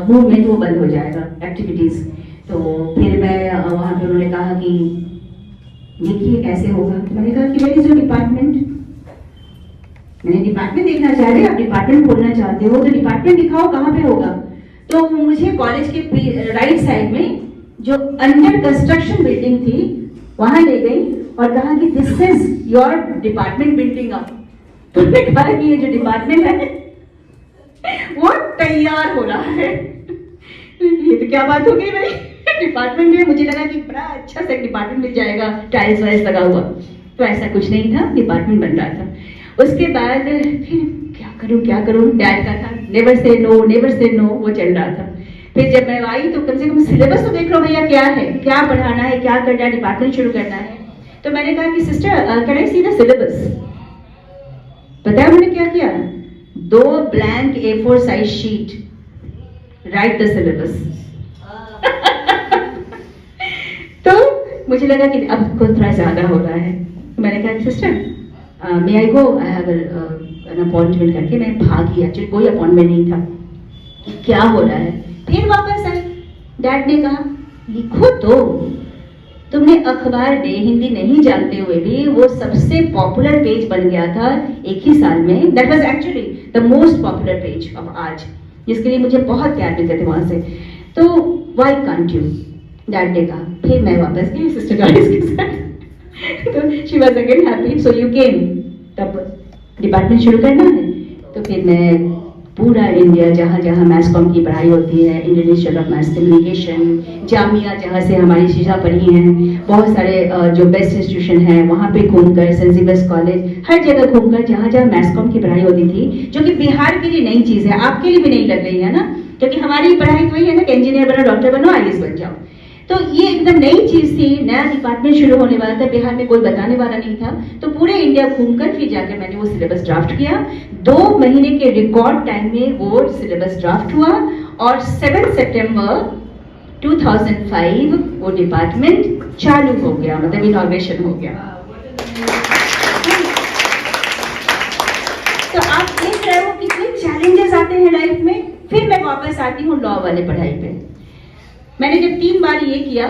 [SPEAKER 1] मूवमेंट वो बंद हो जाएगा, एक्टिविटीज। तो फिर मैं वहाँ पे उन्होंने कहा कि देखिए कैसे होगा, तो मैंने कहा कि वेयर इज योर डिपार्टमेंट, मैंने डिपार्टमेंट देखना चाह रहे, आप डिपार्टमेंट खोलना चाहते हो तो डिपार्टमेंट दिखाओ कहाँ पे होगा। तो मुझे कॉलेज के राइट साइड में जो अंडर कंस्ट्रक्शन बिल्डिंग थी वहां ले गई और कहा कि this is your department building up. तो मैंने कहा कि ये जो डिपार्टमेंट है वो तैयार हो रहा है। ये तो क्या बात हो गई भाई, डिपार्टमेंट में मुझे लगा कि बड़ा अच्छा सा डिपार्टमेंट मिल जाएगा, टाइल्स वाइल्स लगा हुआ, तो ऐसा कुछ नहीं था, डिपार्टमेंट बन रहा था। उसके बाद फिर क्या करूं, डैड का था नेवर से नो, वो चल रहा था। फिर जब मैं आई तो कम से कम सिलेबस तो देख लो भैया, क्या है, क्या पढ़ाना है, क्या करना है, डिपार्टमेंट शुरू करना है। तो मैंने कहा कि sister can I see the syllabus. पता है उन्होंने क्या किया, 2 blank A4 size sheet, right the syllabus. तो मुझे लगा कि अब कुछ थोड़ा ज्यादा हो रहा है, तो मैंने कहा sister may I go, I have an appointment करके मैं भागी। एक्चुअली कोई अपॉइंटमेंट नहीं था, क्या हो रहा है। फिर वापस आई, डैड ने कहा लिखो तो, तुमने अखबार डे हिंदी नहीं जानते हुए भी वो सबसे पॉपुलर पेज बन गया था एक ही साल में। That was actually the most popular page of आज, जिसके लिए मुझे बहुत प्यार मिलते थे वहां से। तो व्हाई कांट यू, डैड ने कहा। फिर मैं वापस गई सिस्टर डॉलिस के साथ। तो she was again happy, so you came, तब डिपार्टमेंट शुरू करना है। तो फिर मैं पूरा इंडिया जहाँ जहाँ मैस कॉम की पढ़ाई होती है, Indian institute of mass communication, Jamia जहाँ से हमारी शीशा पढ़ी हैं, बहुत सारे जो बेस्ट इंस्टीट्यूशन है वहाँ पे घूमकर, सेंट जेवियर्स कॉलेज, हर जगह घूमकर जहाँ जहाँ मैस कॉम की पढ़ाई होती थी, जो कि बिहार के लिए नई चीज़ है, आपके लिए भी नहीं लग रही है ना, क्योंकि हमारी पढ़ाई तो वही है ना कि इंजीनियर बनो, डॉक्टर बनो, IAS बन जाओ। तो ये एकदम नई चीज थी, नया डिपार्टमेंट शुरू होने वाला था, बिहार में कोई बताने वाला नहीं था। तो पूरे इंडिया घूमकर फिर जाकर मैंने वो सिलेबस ड्राफ्ट किया। 2 महीने के रिकॉर्ड टाइम में वो सिलेबस ड्राफ्ट हुआ और 7 सितंबर 2005 वो डिपार्टमेंट चालू हो गया, मतलब इनॉग्रेशन हो गया। तो आप देख रहे हो कितने चैलेंजेस आते हैं लाइफ में। फिर मैं वापस आती हूँ लॉ वाले पढ़ाई पे। मैंने जब 3 बार ये किया,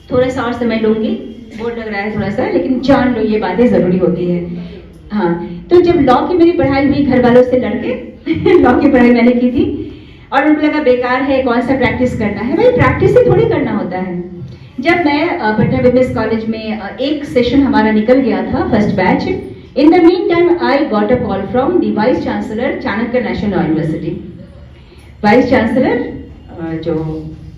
[SPEAKER 1] थोड़ा सा और समय लूंगी, बोर्ड लग रहा है थोड़ा सा, लेकिन जान लो ये बातें जरूरी होती है। हाँ, तो जब लॉ की मेरी पढ़ाई हुई घर वालों से लड़के लॉ की पढ़ाई मैंने की थी और उनको लगा बेकार है, कौन सा प्रैक्टिस करना है। भाई प्रैक्टिस से थोड़ी करना होता है। जब मैं पटना विमेंस कॉलेज में एक सेशन हमारा निकल गया था, first batch, in the mean time I got a call from the vice chancellor Chanakya national university. Vice chancellor जो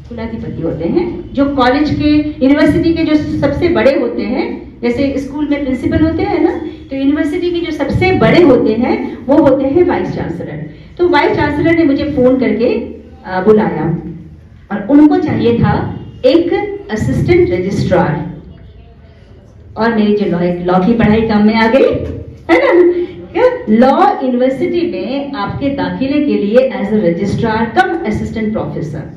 [SPEAKER 1] कुलाधिपति होते हैं, जो कॉलेज के, यूनिवर्सिटी के जो सबसे बड़े होते हैं, जैसे स्कूल में प्रिंसिपल होते हैं ना, तो यूनिवर्सिटी के जो सबसे बड़े होते हैं वो होते हैं वाइस चांसलर। तो वाइस चांसलर ने मुझे फोन करके बुलाया और उनको चाहिए था एक असिस्टेंट रजिस्ट्रार, और मेरी जो लॉ की पढ़ाई काम में आ गई है ना। लॉ यूनिवर्सिटी में आपके दाखिले के लिए as a registrar cum assistant professor,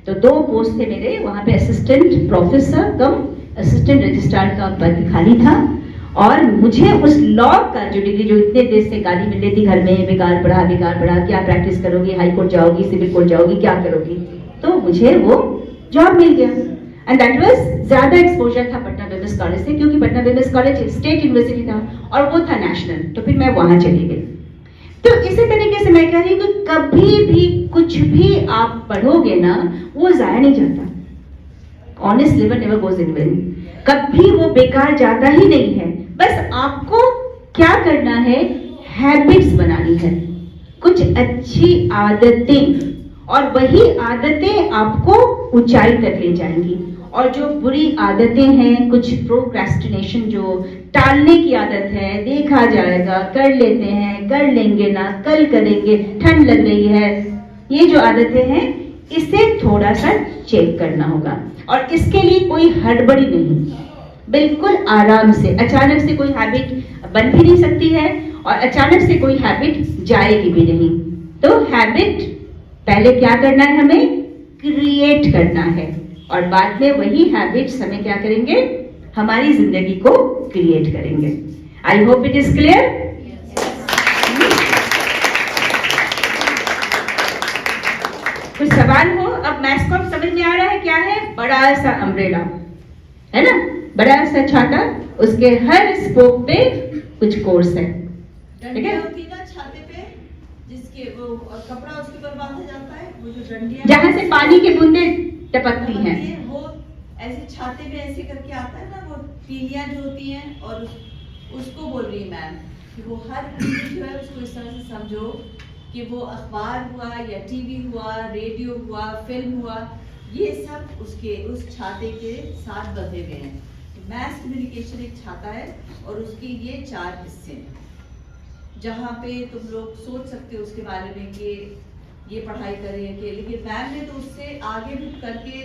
[SPEAKER 1] तो 2 पोस्ट थे मेरे वहां पे, assistant professor cum assistant registrar का पद खाली था। और मुझे उस लॉ का जो डिग्री, जो इतने देर से गाली मिल रही थी घर में, बेकार पढ़ा, क्या प्रैक्टिस करोगी, हाई कोर्ट जाओगी, सिविल कोर्ट जाओगी, क्या करोगी, तो मुझे वो जॉब मिल गया। एंड दैट वाज ज्यादा एक्सपोजर था पटना विमेंस कॉलेज से, क्योंकि Patna women's college state university था और वो था नेशनल, तो फिर मैं वहां चली गई। तो इसी तरीके से मैं कह रही हूँ कि कभी भी कुछ भी आप पढ़ोगे ना, वो जाया नहीं जाता। Honest liver never goes in when, कभी वो बेकार जाता ही नहीं है। बस आपको क्या करना है, हैबिट्स बनानी है, कुछ अच्छी आदतें, और वही आदतें आपको ऊंचाई तक ले जाएंगी। और जो बुरी आदतें हैं, कुछ प्रोक्रेस्टिनेशन, जो टालने की आदत है, देखा जाएगा, कर लेते हैं, कर लेंगे ना, कल करेंगे, ठंड लग रही है, ये जो आदतें हैं इसे थोड़ा सा चेक करना होगा। और इसके लिए कोई हड़बड़ी नहीं, बिल्कुल आराम से। अचानक से कोई हैबिट बन भी नहीं सकती है और अचानक से कोई हैबिट जाएगी भी नहीं। तो हैबिट पहले क्या करना है, हमें क्रिएट करना है, और बाद में वही हैबिट्स हमें क्या करेंगे, हमारी जिंदगी को क्रिएट करेंगे। I hope it is clear. कुछ सवाल हो? अब मैस्कॉट समझ में आ रहा है क्या है? बड़ा सा अम्ब्रेला है ना, बड़ा सा छाता, उसके हर स्पोक पे कुछ कोर्स है, ठीक है?
[SPEAKER 2] होती ना छाते पे, जिसके वो कपड़ा उसके ऊपर बांधा जाता है, वो जो डंडियां,
[SPEAKER 1] जहां से पानी की बूंदें टपकती हैं,
[SPEAKER 2] वो ऐसे छाते पे ऐसे करके आता है ना, वो तीलियां जो होती हैं, और उसको बोल रही है मैम कि वो हर चीज जो है उसको इस तरह से समझो कि वो अखबार हुआ या टीवी हुआ, रेडियो हुआ, फिल्म हुआ, ये सब उसके उस छाते के साथ बंधे हुए हैं। मैस कम्युनिकेशन एक छाता है और उसके ये 4 हिस्से हैं, जहाँ पे तुम लोग सोच सकते हो उसके बारे में कि ये पढ़ाई करें कि, लेकिन मैम ने तो उससे आगे भी करके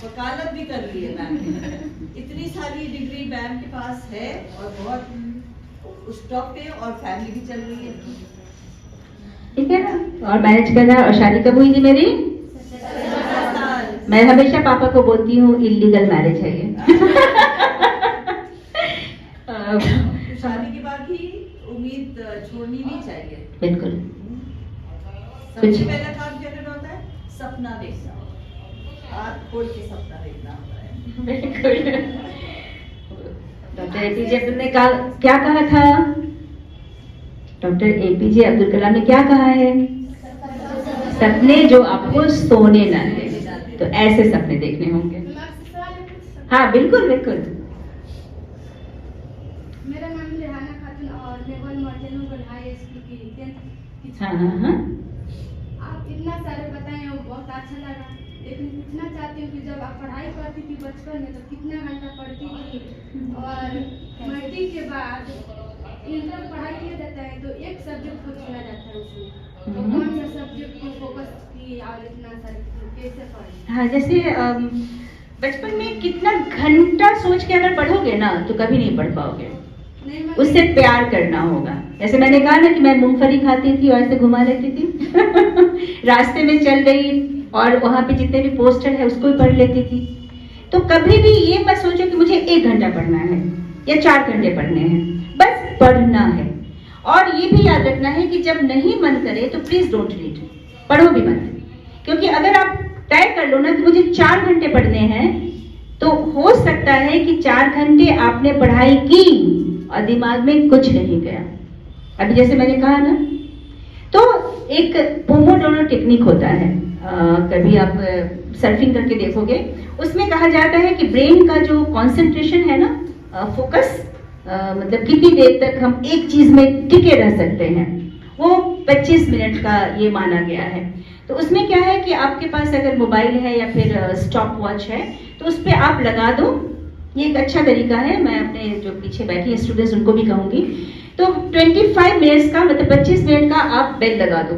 [SPEAKER 2] वकालत भी कर ली है मैम ने। इतनी सारी डिग्री मैम के पास है और बहुत उस टॉप पे, और फैमिली भी चल रही है,
[SPEAKER 1] ठीक है ना, और मैनेज करना। और शादी कब हुई थी मेरी? मैं हमेशा पापा को बोलती हूँ इलीगल मैरिज है ये।
[SPEAKER 2] शादी के बाद ही उम्मीद छोड़नी नहीं चाहिए।
[SPEAKER 1] बिल्कुल।
[SPEAKER 2] सबसे पहला काम क्या करना होता है? सपना देखना, आँख खोल के सपना देखना होता है।
[SPEAKER 1] बिल्कुल। डॉक्टर एपीजे अब्दुल ने क्या कहा था? डॉक्टर एपीजे अब्दुल कलाम ने क्या कहा है? सपने जो आपको सोने ना दे। तो ऐसे सपने देखने होंगे। हाँ बिल्कुल बिल्कुल।
[SPEAKER 3] मेरा नाम रेहाना खातून और मैं वन मॉडल हाई स्कूल की टीचर।
[SPEAKER 1] हाँ हाँ हाँ।
[SPEAKER 3] आप इतना सारे बताए वो बहुत अच्छा लगा, लेकिन पूछना चाहती हूँ कि जब आप पढ़ाई करती थी बचपन में तो कितना घंटा पढ़ती थी, और मैट्रिक के बाद इंटर पढ़ाई किया जाता है तो एक सब्जेक्ट को चुना जाता है उसमें, तो कौन सा सब्जेक्ट को फोकस की और इतना सारे कैसे पढ़े?
[SPEAKER 1] हाँ, जैसे बचपन में कितना घंटा सोच के अगर पढ़ोगे ना तो कभी नहीं पढ़ पाओगे, उससे प्यार करना होगा। जैसे मैंने कहा ना कि मैं मूंगफली खाती थी और ऐसे घुमा लेती थी रास्ते में चल रही और वहां पे जितने भी पोस्टर है उसको भी पढ़ लेती थी। तो कभी भी ये मत सोचो कि मुझे 1 घंटा पढ़ना है या 4 घंटे पढ़ने हैं, बस पढ़ना है। और ये भी याद रखना है कि जब नहीं मन करे तो प्लीज डोंट रीड, पढ़ो भी मत, क्योंकि अगर आप तय कर लो ना कि मुझे 4 घंटे पढ़ने हैं तो हो सकता है कि 4 घंटे आपने पढ़ाई की और दिमाग में कुछ नहीं गया। अभी जैसे मैंने कहा ना, तो एक पोमोडोरो टेक्निक होता है, कभी आप सर्फिंग करके देखोगे, उसमें कहा जाता है कि ब्रेन का जो कंसंट्रेशन है ना, फोकस, मतलब कितनी देर तक हम एक चीज में टिके रह सकते हैं, वो 25 मिनट का ये माना गया है। तो उसमें क्या है कि आपके पास अगर मोबाइल है या फिर स्टॉप वॉच है तो उस पर आप लगा दो, ये एक अच्छा तरीका है। मैं अपने जो पीछे बैठी हैं स्टूडेंट्स उनको भी कहूंगी, तो 25 मिनट्स का मतलब 25 मिनट का आप बेल लगा दो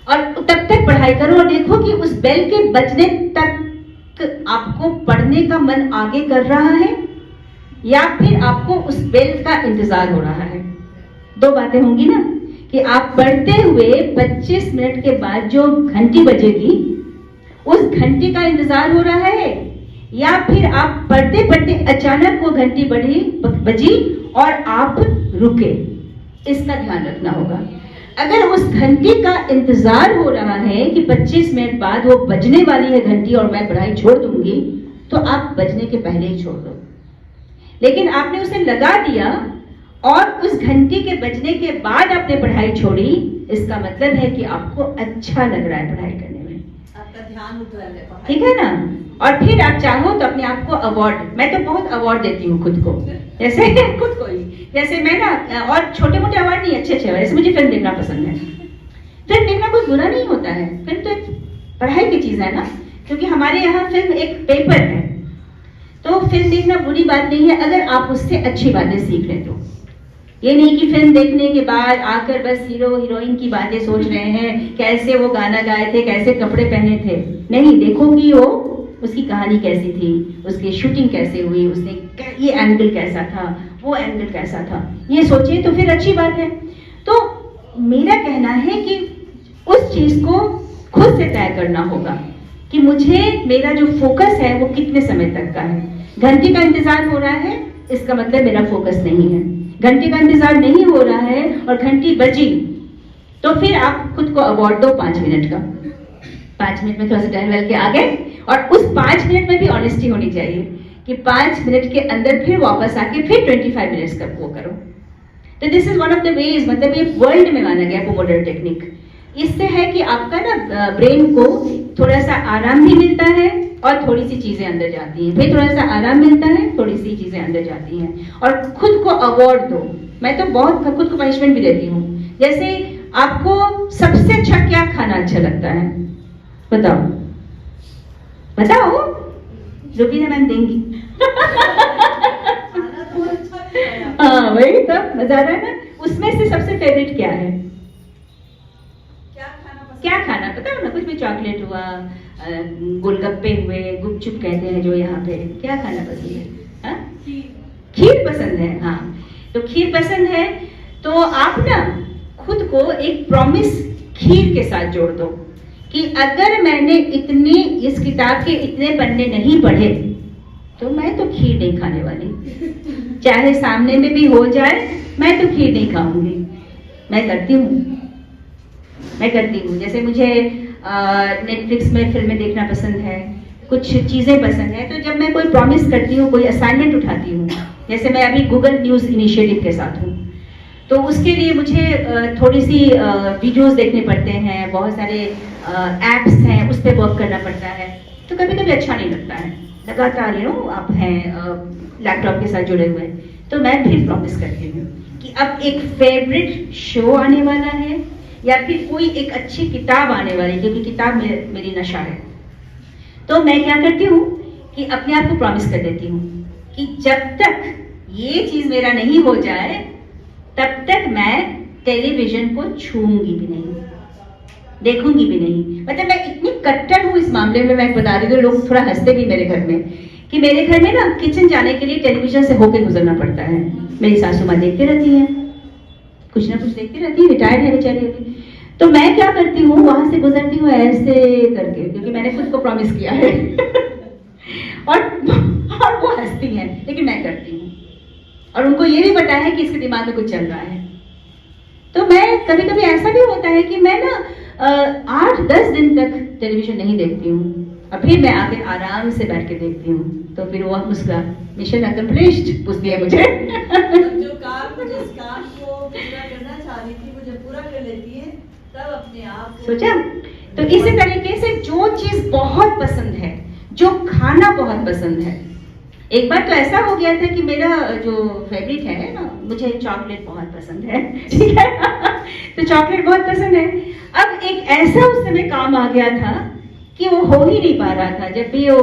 [SPEAKER 1] और तब तक पढ़ाई करो और देखो कि उस बेल के बजने तक आपको पढ़ने का मन आगे कर रहा है या फिर आपको उस बेल का इंतजार हो रहा है। 2 बातें होंगी ना, कि आप पढ़ते हुए 25 मिनट के बाद जो घंटी बजेगी उस घंटी का इंतजार हो रहा है, या फिर आप पढ़ते पढ़ते अचानक वो घंटी बजी और आप रुके। इसका ध्यान रखना होगा। अगर उस घंटी का इंतजार हो रहा है कि 25 मिनट बाद वो बजने वाली है घंटी और मैं पढ़ाई छोड़ दूंगी, तो आप बजने के पहले ही छोड़ दो। लेकिन आपने उसे लगा दिया और उस घंटी के बजने के बाद आपने पढ़ाई छोड़ी, इसका मतलब है कि आपको अच्छा लग रहा है पढ़ाई करने में,
[SPEAKER 2] आपका ध्यान उधर है,
[SPEAKER 1] ठीक है ना। और फिर आप चाहो तो अपने आप को अवार्ड, मैं तो बहुत अवार्ड देती हूँ खुद को, जैसे खुद को ही, जैसे मैं ना, और छोटे मोटे अवार्ड नहीं, अच्छे अच्छे, जैसे मुझे फिल्म देखना पसंद है। फिल्म देखना कोई बुरा नहीं होता है, फिल्म तो एक पढ़ाई की चीज है ना, क्योंकि हमारे यहाँ फिल्म एक पेपर है, तो फिल्म देखना बुरी बात नहीं है अगर आप उससे अच्छी बातें सीख लें तो। ये नहीं कि फिल्म देखने के बाद आकर बस हीरो हीरोइन की बातें सोच रहे हैं, कैसे वो गाना गाए थे, कैसे कपड़े पहने थे। नहीं, देखो कि वो उसकी कहानी कैसी थी, उसकी शूटिंग कैसे हुई, उसने ये एंगल कैसा था, वो एंगल कैसा था, ये सोचे तो फिर अच्छी बात है। तो मेरा कहना है कि उस चीज को खुद से तय करना होगा कि मुझे, मेरा जो फोकस है वो कितने समय तक का है। घंटी का इंतजार हो रहा है, इसका मतलब मेरा फोकस नहीं है। घंटी का इंतजार नहीं हो रहा है और घंटी बजी, तो फिर आप खुद को अवार्ड दो 5 मिनट का। 5 मिनट में थोड़ा सा टहल वहल के आ गए, और उस 5 मिनट में भी ऑनेस्टी होनी चाहिए कि 5 मिनट के अंदर फिर वापस आके फिर 25 मिनट्स का वो करो। तो this is one of the ways, मतलब ये वर्ल्ड में माना गया पोमोडोरो टेक्निक। इससे है कि आपका ना ब्रेन को थोड़ा सा आराम भी मिलता है और थोड़ी सी चीजें अंदर जाती हैं, फिर थोड़ा सा आराम मिलता है, थोड़ी सी चीजें अंदर जाती हैं, और खुद को अवार्ड दो। मैं तो बहुत खुद को पनिशमेंट भी देती हूँ। जैसे आपको सबसे अच्छा क्या खाना अच्छा लगता है, बताओ बताओ, रुबीना मैम देंगी।
[SPEAKER 2] खाना तो अच्छा लगता है।
[SPEAKER 1] हाँ वही तो मजा आ रहा है ना। उसमें से सबसे फेवरेट क्या है, क्या खाना पता हो ना, कुछ भी, चॉकलेट हुआ, गोलगप्पे हुए, गुपचुप कहते हैं जो यहाँ पे, क्या खाना पसंद है? हाँ? खीर पसंद है। हाँ, तो खीर पसंद है तो आप ना खुद को एक प्रॉमिस खीर के साथ जोड़ दो कि अगर मैंने इतने, इस किताब के इतने पन्ने नहीं पढ़े तो मैं तो खीर नहीं खाने वाली, चाहे सामने में भी हो जाए मैं तो खीर नहीं खाऊंगी। मैं करती हूँ, जैसे मुझे नेटफ्लिक्स में फिल्में देखना पसंद है, कुछ चीजें पसंद है, तो जब मैं कोई प्रॉमिस करती हूँ, कोई असाइनमेंट उठाती हूँ, जैसे मैं अभी गूगल न्यूज इनिशिएटिव के साथ हूँ, तो उसके लिए मुझे थोड़ी सी वीडियोस देखने पड़ते हैं, बहुत सारे एप्स हैं, उस पर वर्क करना पड़ता है, तो कभी कभी अच्छा नहीं लगता है, लगातार आप हैं लैपटॉप के साथ जुड़े हुए, तो मैं फिर प्रॉमिस करती हूँ कि अब एक फेवरेट शो आने वाला है या फिर कोई एक अच्छी किताब आने वाली, क्योंकि किताब मेरी नशा है। तो मैं क्या करती हूँ कि अपने आप को प्रॉमिस कर देती हूँ कि जब तक ये चीज मेरा नहीं हो जाए तब तक मैं टेलीविजन को छूऊंगी भी नहीं, देखूंगी भी नहीं। मतलब मैं इतनी कट्टर हूँ इस मामले में, मैं बता रही हूँ, लोग थोड़ा हंसते भी मेरे घर में, कि मेरे घर में ना किचन जाने के लिए टेलीविजन से होके गुजरना पड़ता है। मेरी सासू माँ देखती रहती है, कुछ ना कुछ देखती रहती है, रिटायर्ड है बेचारी अभी। तो मैं क्या करती हूँ, वहां से गुजरती हूँ ऐसे करके, क्योंकि मैंने खुद को प्रॉमिस किया है। और वो हंसती हैं, लेकिन मैं करती हूँ, और उनको ये भी पता है कि इसके दिमाग में कुछ चल रहा है। तो मैं कभी कभी ऐसा भी होता है कि मैं ना 8-10 दिन तक टेलीविजन नहीं देखती हूँ, और फिर मैं आके आराम से बैठ के देखती हूँ, तो फिर वो मुस्कुरा, मिशन अकम्प्लिश्ड पूछती है मुझे।
[SPEAKER 2] जो काम, जिस काम को पूरा करना चाह रही थी वो जब पूरा कर लेती है तब अपने आप को
[SPEAKER 1] सोचा। तो इसी तरीके से जो चीज बहुत पसंद है, जो खाना बहुत पसंद है, एक बार तो ऐसा हो गया था कि मेरा जो फेवरेट है ना, मुझे चॉकलेट बहुत पसंद है, ठीक है। तो चॉकलेट बहुत पसंद है। अब एक ऐसा उस समय काम आ गया था कि वो हो ही नहीं पा रहा था। जब भी वो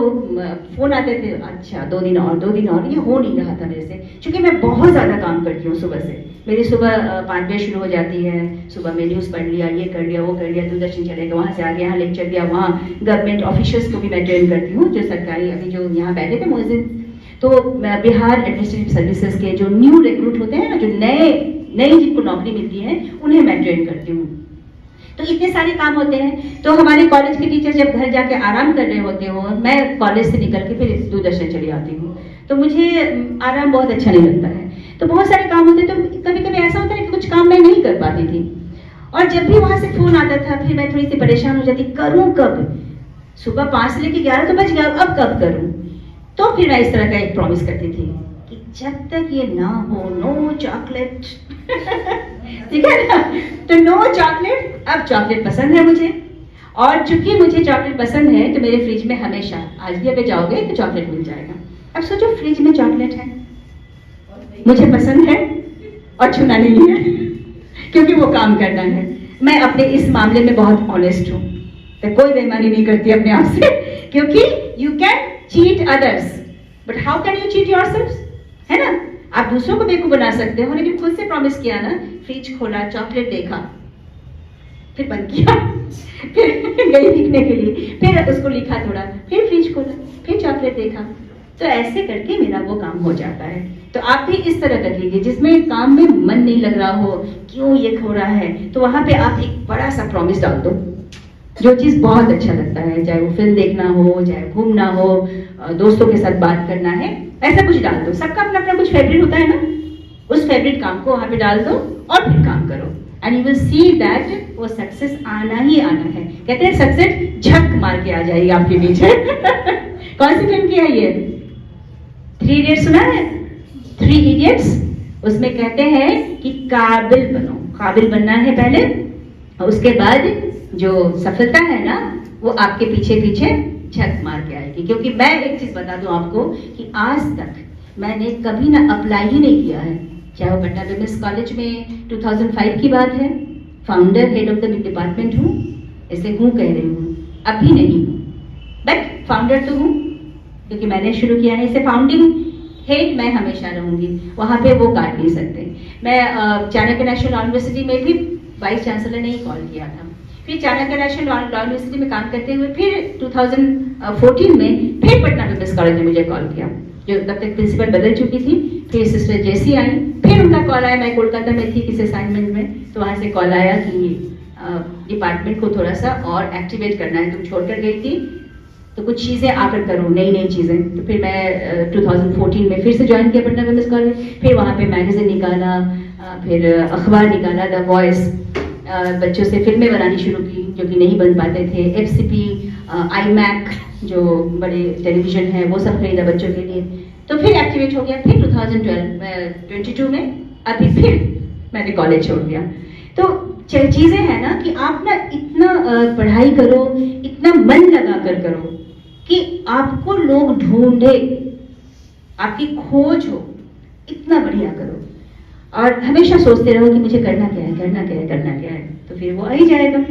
[SPEAKER 1] फोन आते थे, अच्छा 2 दिन और 2 दिन और, ये हो नहीं रहा था मेरे से, क्योंकि मैं बहुत ज्यादा काम करती हूँ सुबह से। मेरी सुबह 5 बजे शुरू हो जाती है, सुबह में न्यूज़ पढ़ लिया, ये कर लिया, वो कर लिया, दूरदर्शन चलेगा, वहाँ से आ गया, यहाँ लेक्चर दिया, वहाँ गवर्नमेंट ऑफिशियल्स को भी मैं ट्रेन करती हूँ, जो सरकारी, अभी जो यहाँ बैठे थे मुअज्जिन, तो बिहार एडमिनिस्ट्रेटिव सर्विसेज के जो न्यू रिक्रूट होते हैं ना, जो नई जिनको नौकरी मिलती है, उन्हें मैं ट्रेन करती हूँ। तो इतने सारे काम होते हैं। तो हमारे कॉलेज के टीचर जब घर जाके आराम कर रहे होते हो, मैं कॉलेज से निकल के फिर दूरदर्शन चली आती हूँ, तो मुझे आराम बहुत अच्छा नहीं लगता है। तो बहुत सारे काम होते हैं, तो कभी कभी ऐसा होता है कि कुछ काम मैं नहीं कर पाती थी, और जब भी वहां से फोन आता था फिर मैं थोड़ी सी परेशान हो जाती, करूँ कब? सुबह 5 से लेकर 11 तो बज गया, अब कब करूँ? तो फिर मैं इस तरह का एक प्रॉमिस करती थी कि जब तक ये ना हो, नो चॉकलेट। ठीक है ना, तो नो चॉकलेट। अब चॉकलेट पसंद है मुझे, और चूंकि मुझे चॉकलेट पसंद है तो मेरे फ्रिज में हमेशा, आज भी अगर जाओगे तो चॉकलेट मिल जाएगा। अब सोचो फ्रिज में चॉकलेट है, मुझे पसंद है और छूना नहीं है क्योंकि वो काम करना है। मैं अपने इस मामले में बहुत ऑनेस्ट हूँ, तो कोई बेईमानी नहीं करती अपने आप से, क्योंकि you can cheat others but how can you cheat yourself, है ना। आप दूसरों को बेवकूफ बना सकते हो, लेकिन खुद से प्रॉमिस किया ना, फ्रिज खोला, चॉकलेट देखा, फिर बंद किया, फिर गई लिखने के लिए, फिर उसको लिखा थोड़ा, फिर फ्रिज खोला, फिर चॉकलेट देखा, तो ऐसे करके मेरा वो काम हो जाता है। तो आप भी इस तरह कर लीजिए, जिसमें काम में मन नहीं लग रहा हो, क्यों ये हो रहा है, तो वहां पे आप एक बड़ा सा प्रॉमिस डाल दो, जो चीज बहुत अच्छा लगता है, चाहे वो फिल्म देखना हो, चाहे घूमना हो, दोस्तों के साथ बात करना है, ऐसा कुछ डाल दो। सबका अपना अपना कुछ फेवरेट होता है ना, उस फेवरेट काम को वहां पे डाल दो और फिर काम करो, and you will see that वो सक्सेस आना ही आना है। कहते हैं सक्सेस झक मार के आ जाएगी आपके पीछे। कौन सी फिल्म की है ये? 3 इडियट्स सुना है? 3 इडियट्स, उसमें कहते हैं कि काबिल बनो, काबिल बनना है पहले, और उसके बाद जो सफलता है ना वो आपके पीछे पीछे झक मार के आएगी। क्योंकि मैं एक चीज बता दूं आपको कि आज तक मैंने कभी ना अप्लाई ही नहीं किया है, चाहे वो पटना विमेंस कॉलेज में 2005 की बात है, founder head of the department हूँ, ऐसे हूँ कह रही हूँ, अभी नहीं हूँ, बट फाउंडर तो हूँ क्योंकि मैंने शुरू किया है इसे। फाउंडिंग हेड मैं हमेशा रहूंगी, वहां पे वो काट नहीं सकते। मैं चाणक्य नेशनल लॉ यूनिवर्सिटी में भी वाइस चांसलर ने ही कॉल किया था, फिर चाणक्य नेशनल लॉ यूनिवर्सिटी में काम करते हुए फिर 2014 में फिर पटना विमेंस कॉलेज ने मुझे कॉल किया, जो तब तक प्रिंसिपल बदल चुकी थी। फिर सिस्टर जेसी आई, फिर उनका कॉल आया, मैं कोलकाता में थी किसी असाइनमेंट में, तो वहाँ से कॉल आया कि डिपार्टमेंट को थोड़ा सा और एक्टिवेट करना है, तुम छोड़कर गई थी तो कुछ चीज़ें आकर करो, नई नई चीज़ें। तो फिर मैं 2014 में फिर से ज्वाइन किया पटना विमेंस कॉलेज, फिर वहाँ पे मैगजीन निकाला, फिर अखबार निकाला द वॉइस, बच्चों से फिल्में बनानी शुरू की जो कि नहीं बन पाते थे, FCP, IMAC जो बड़े टेलीविजन है वो सब खरीदा बच्चों के लिए, तो फिर एक्टिवेट हो गया। फिर 2022 में अभी फिर मैंने कॉलेज छोड़ दिया। तो चीज़ें हैं ना कि आप ना इतना पढ़ाई करो, इतना मन लगा कर करो कि आपको लोग ढूंढे, आपकी खोज हो, इतना बढ़िया करो और हमेशा सोचते रहो कि मुझे करना क्या है, करना क्या है, करना क्या है, तो फिर वो आ ही जाएगा।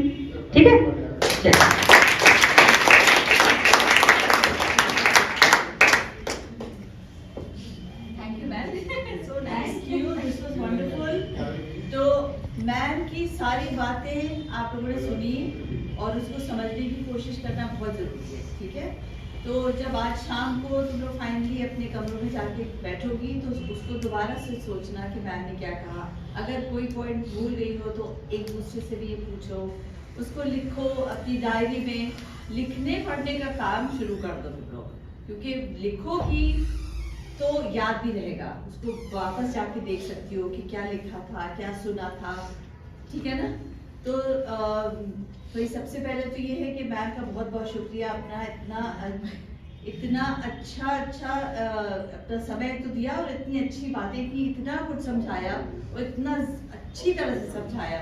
[SPEAKER 1] ठीक है, चलो।
[SPEAKER 2] मैम की सारी बातें आप लोगों ने सुनी और उसको समझने की कोशिश करना बहुत जरूरी है, ठीक है। तो जब आज शाम को तुम लोग फाइनली अपने कमरों में जाके बैठोगी तो उसको दोबारा से सोचना कि मैम ने क्या कहा। अगर कोई पॉइंट भूल गई हो तो एक दूसरे से भी ये पूछो, उसको लिखो अपनी डायरी में। लिखने पढ़ने का काम शुरू कर दो तुम लोग, क्योंकि लिखोगी तो याद भी रहेगा, उसको वापस जाके देख सकती हो कि क्या लिखा था, क्या सुना था, ठीक है ना। तो ये सबसे पहले तो ये है कि मैम का बहुत बहुत शुक्रिया, अपना इतना अच्छा अपना समय तो दिया और इतनी अच्छी बातें की, इतना कुछ समझाया और इतना अच्छी तरह से समझाया।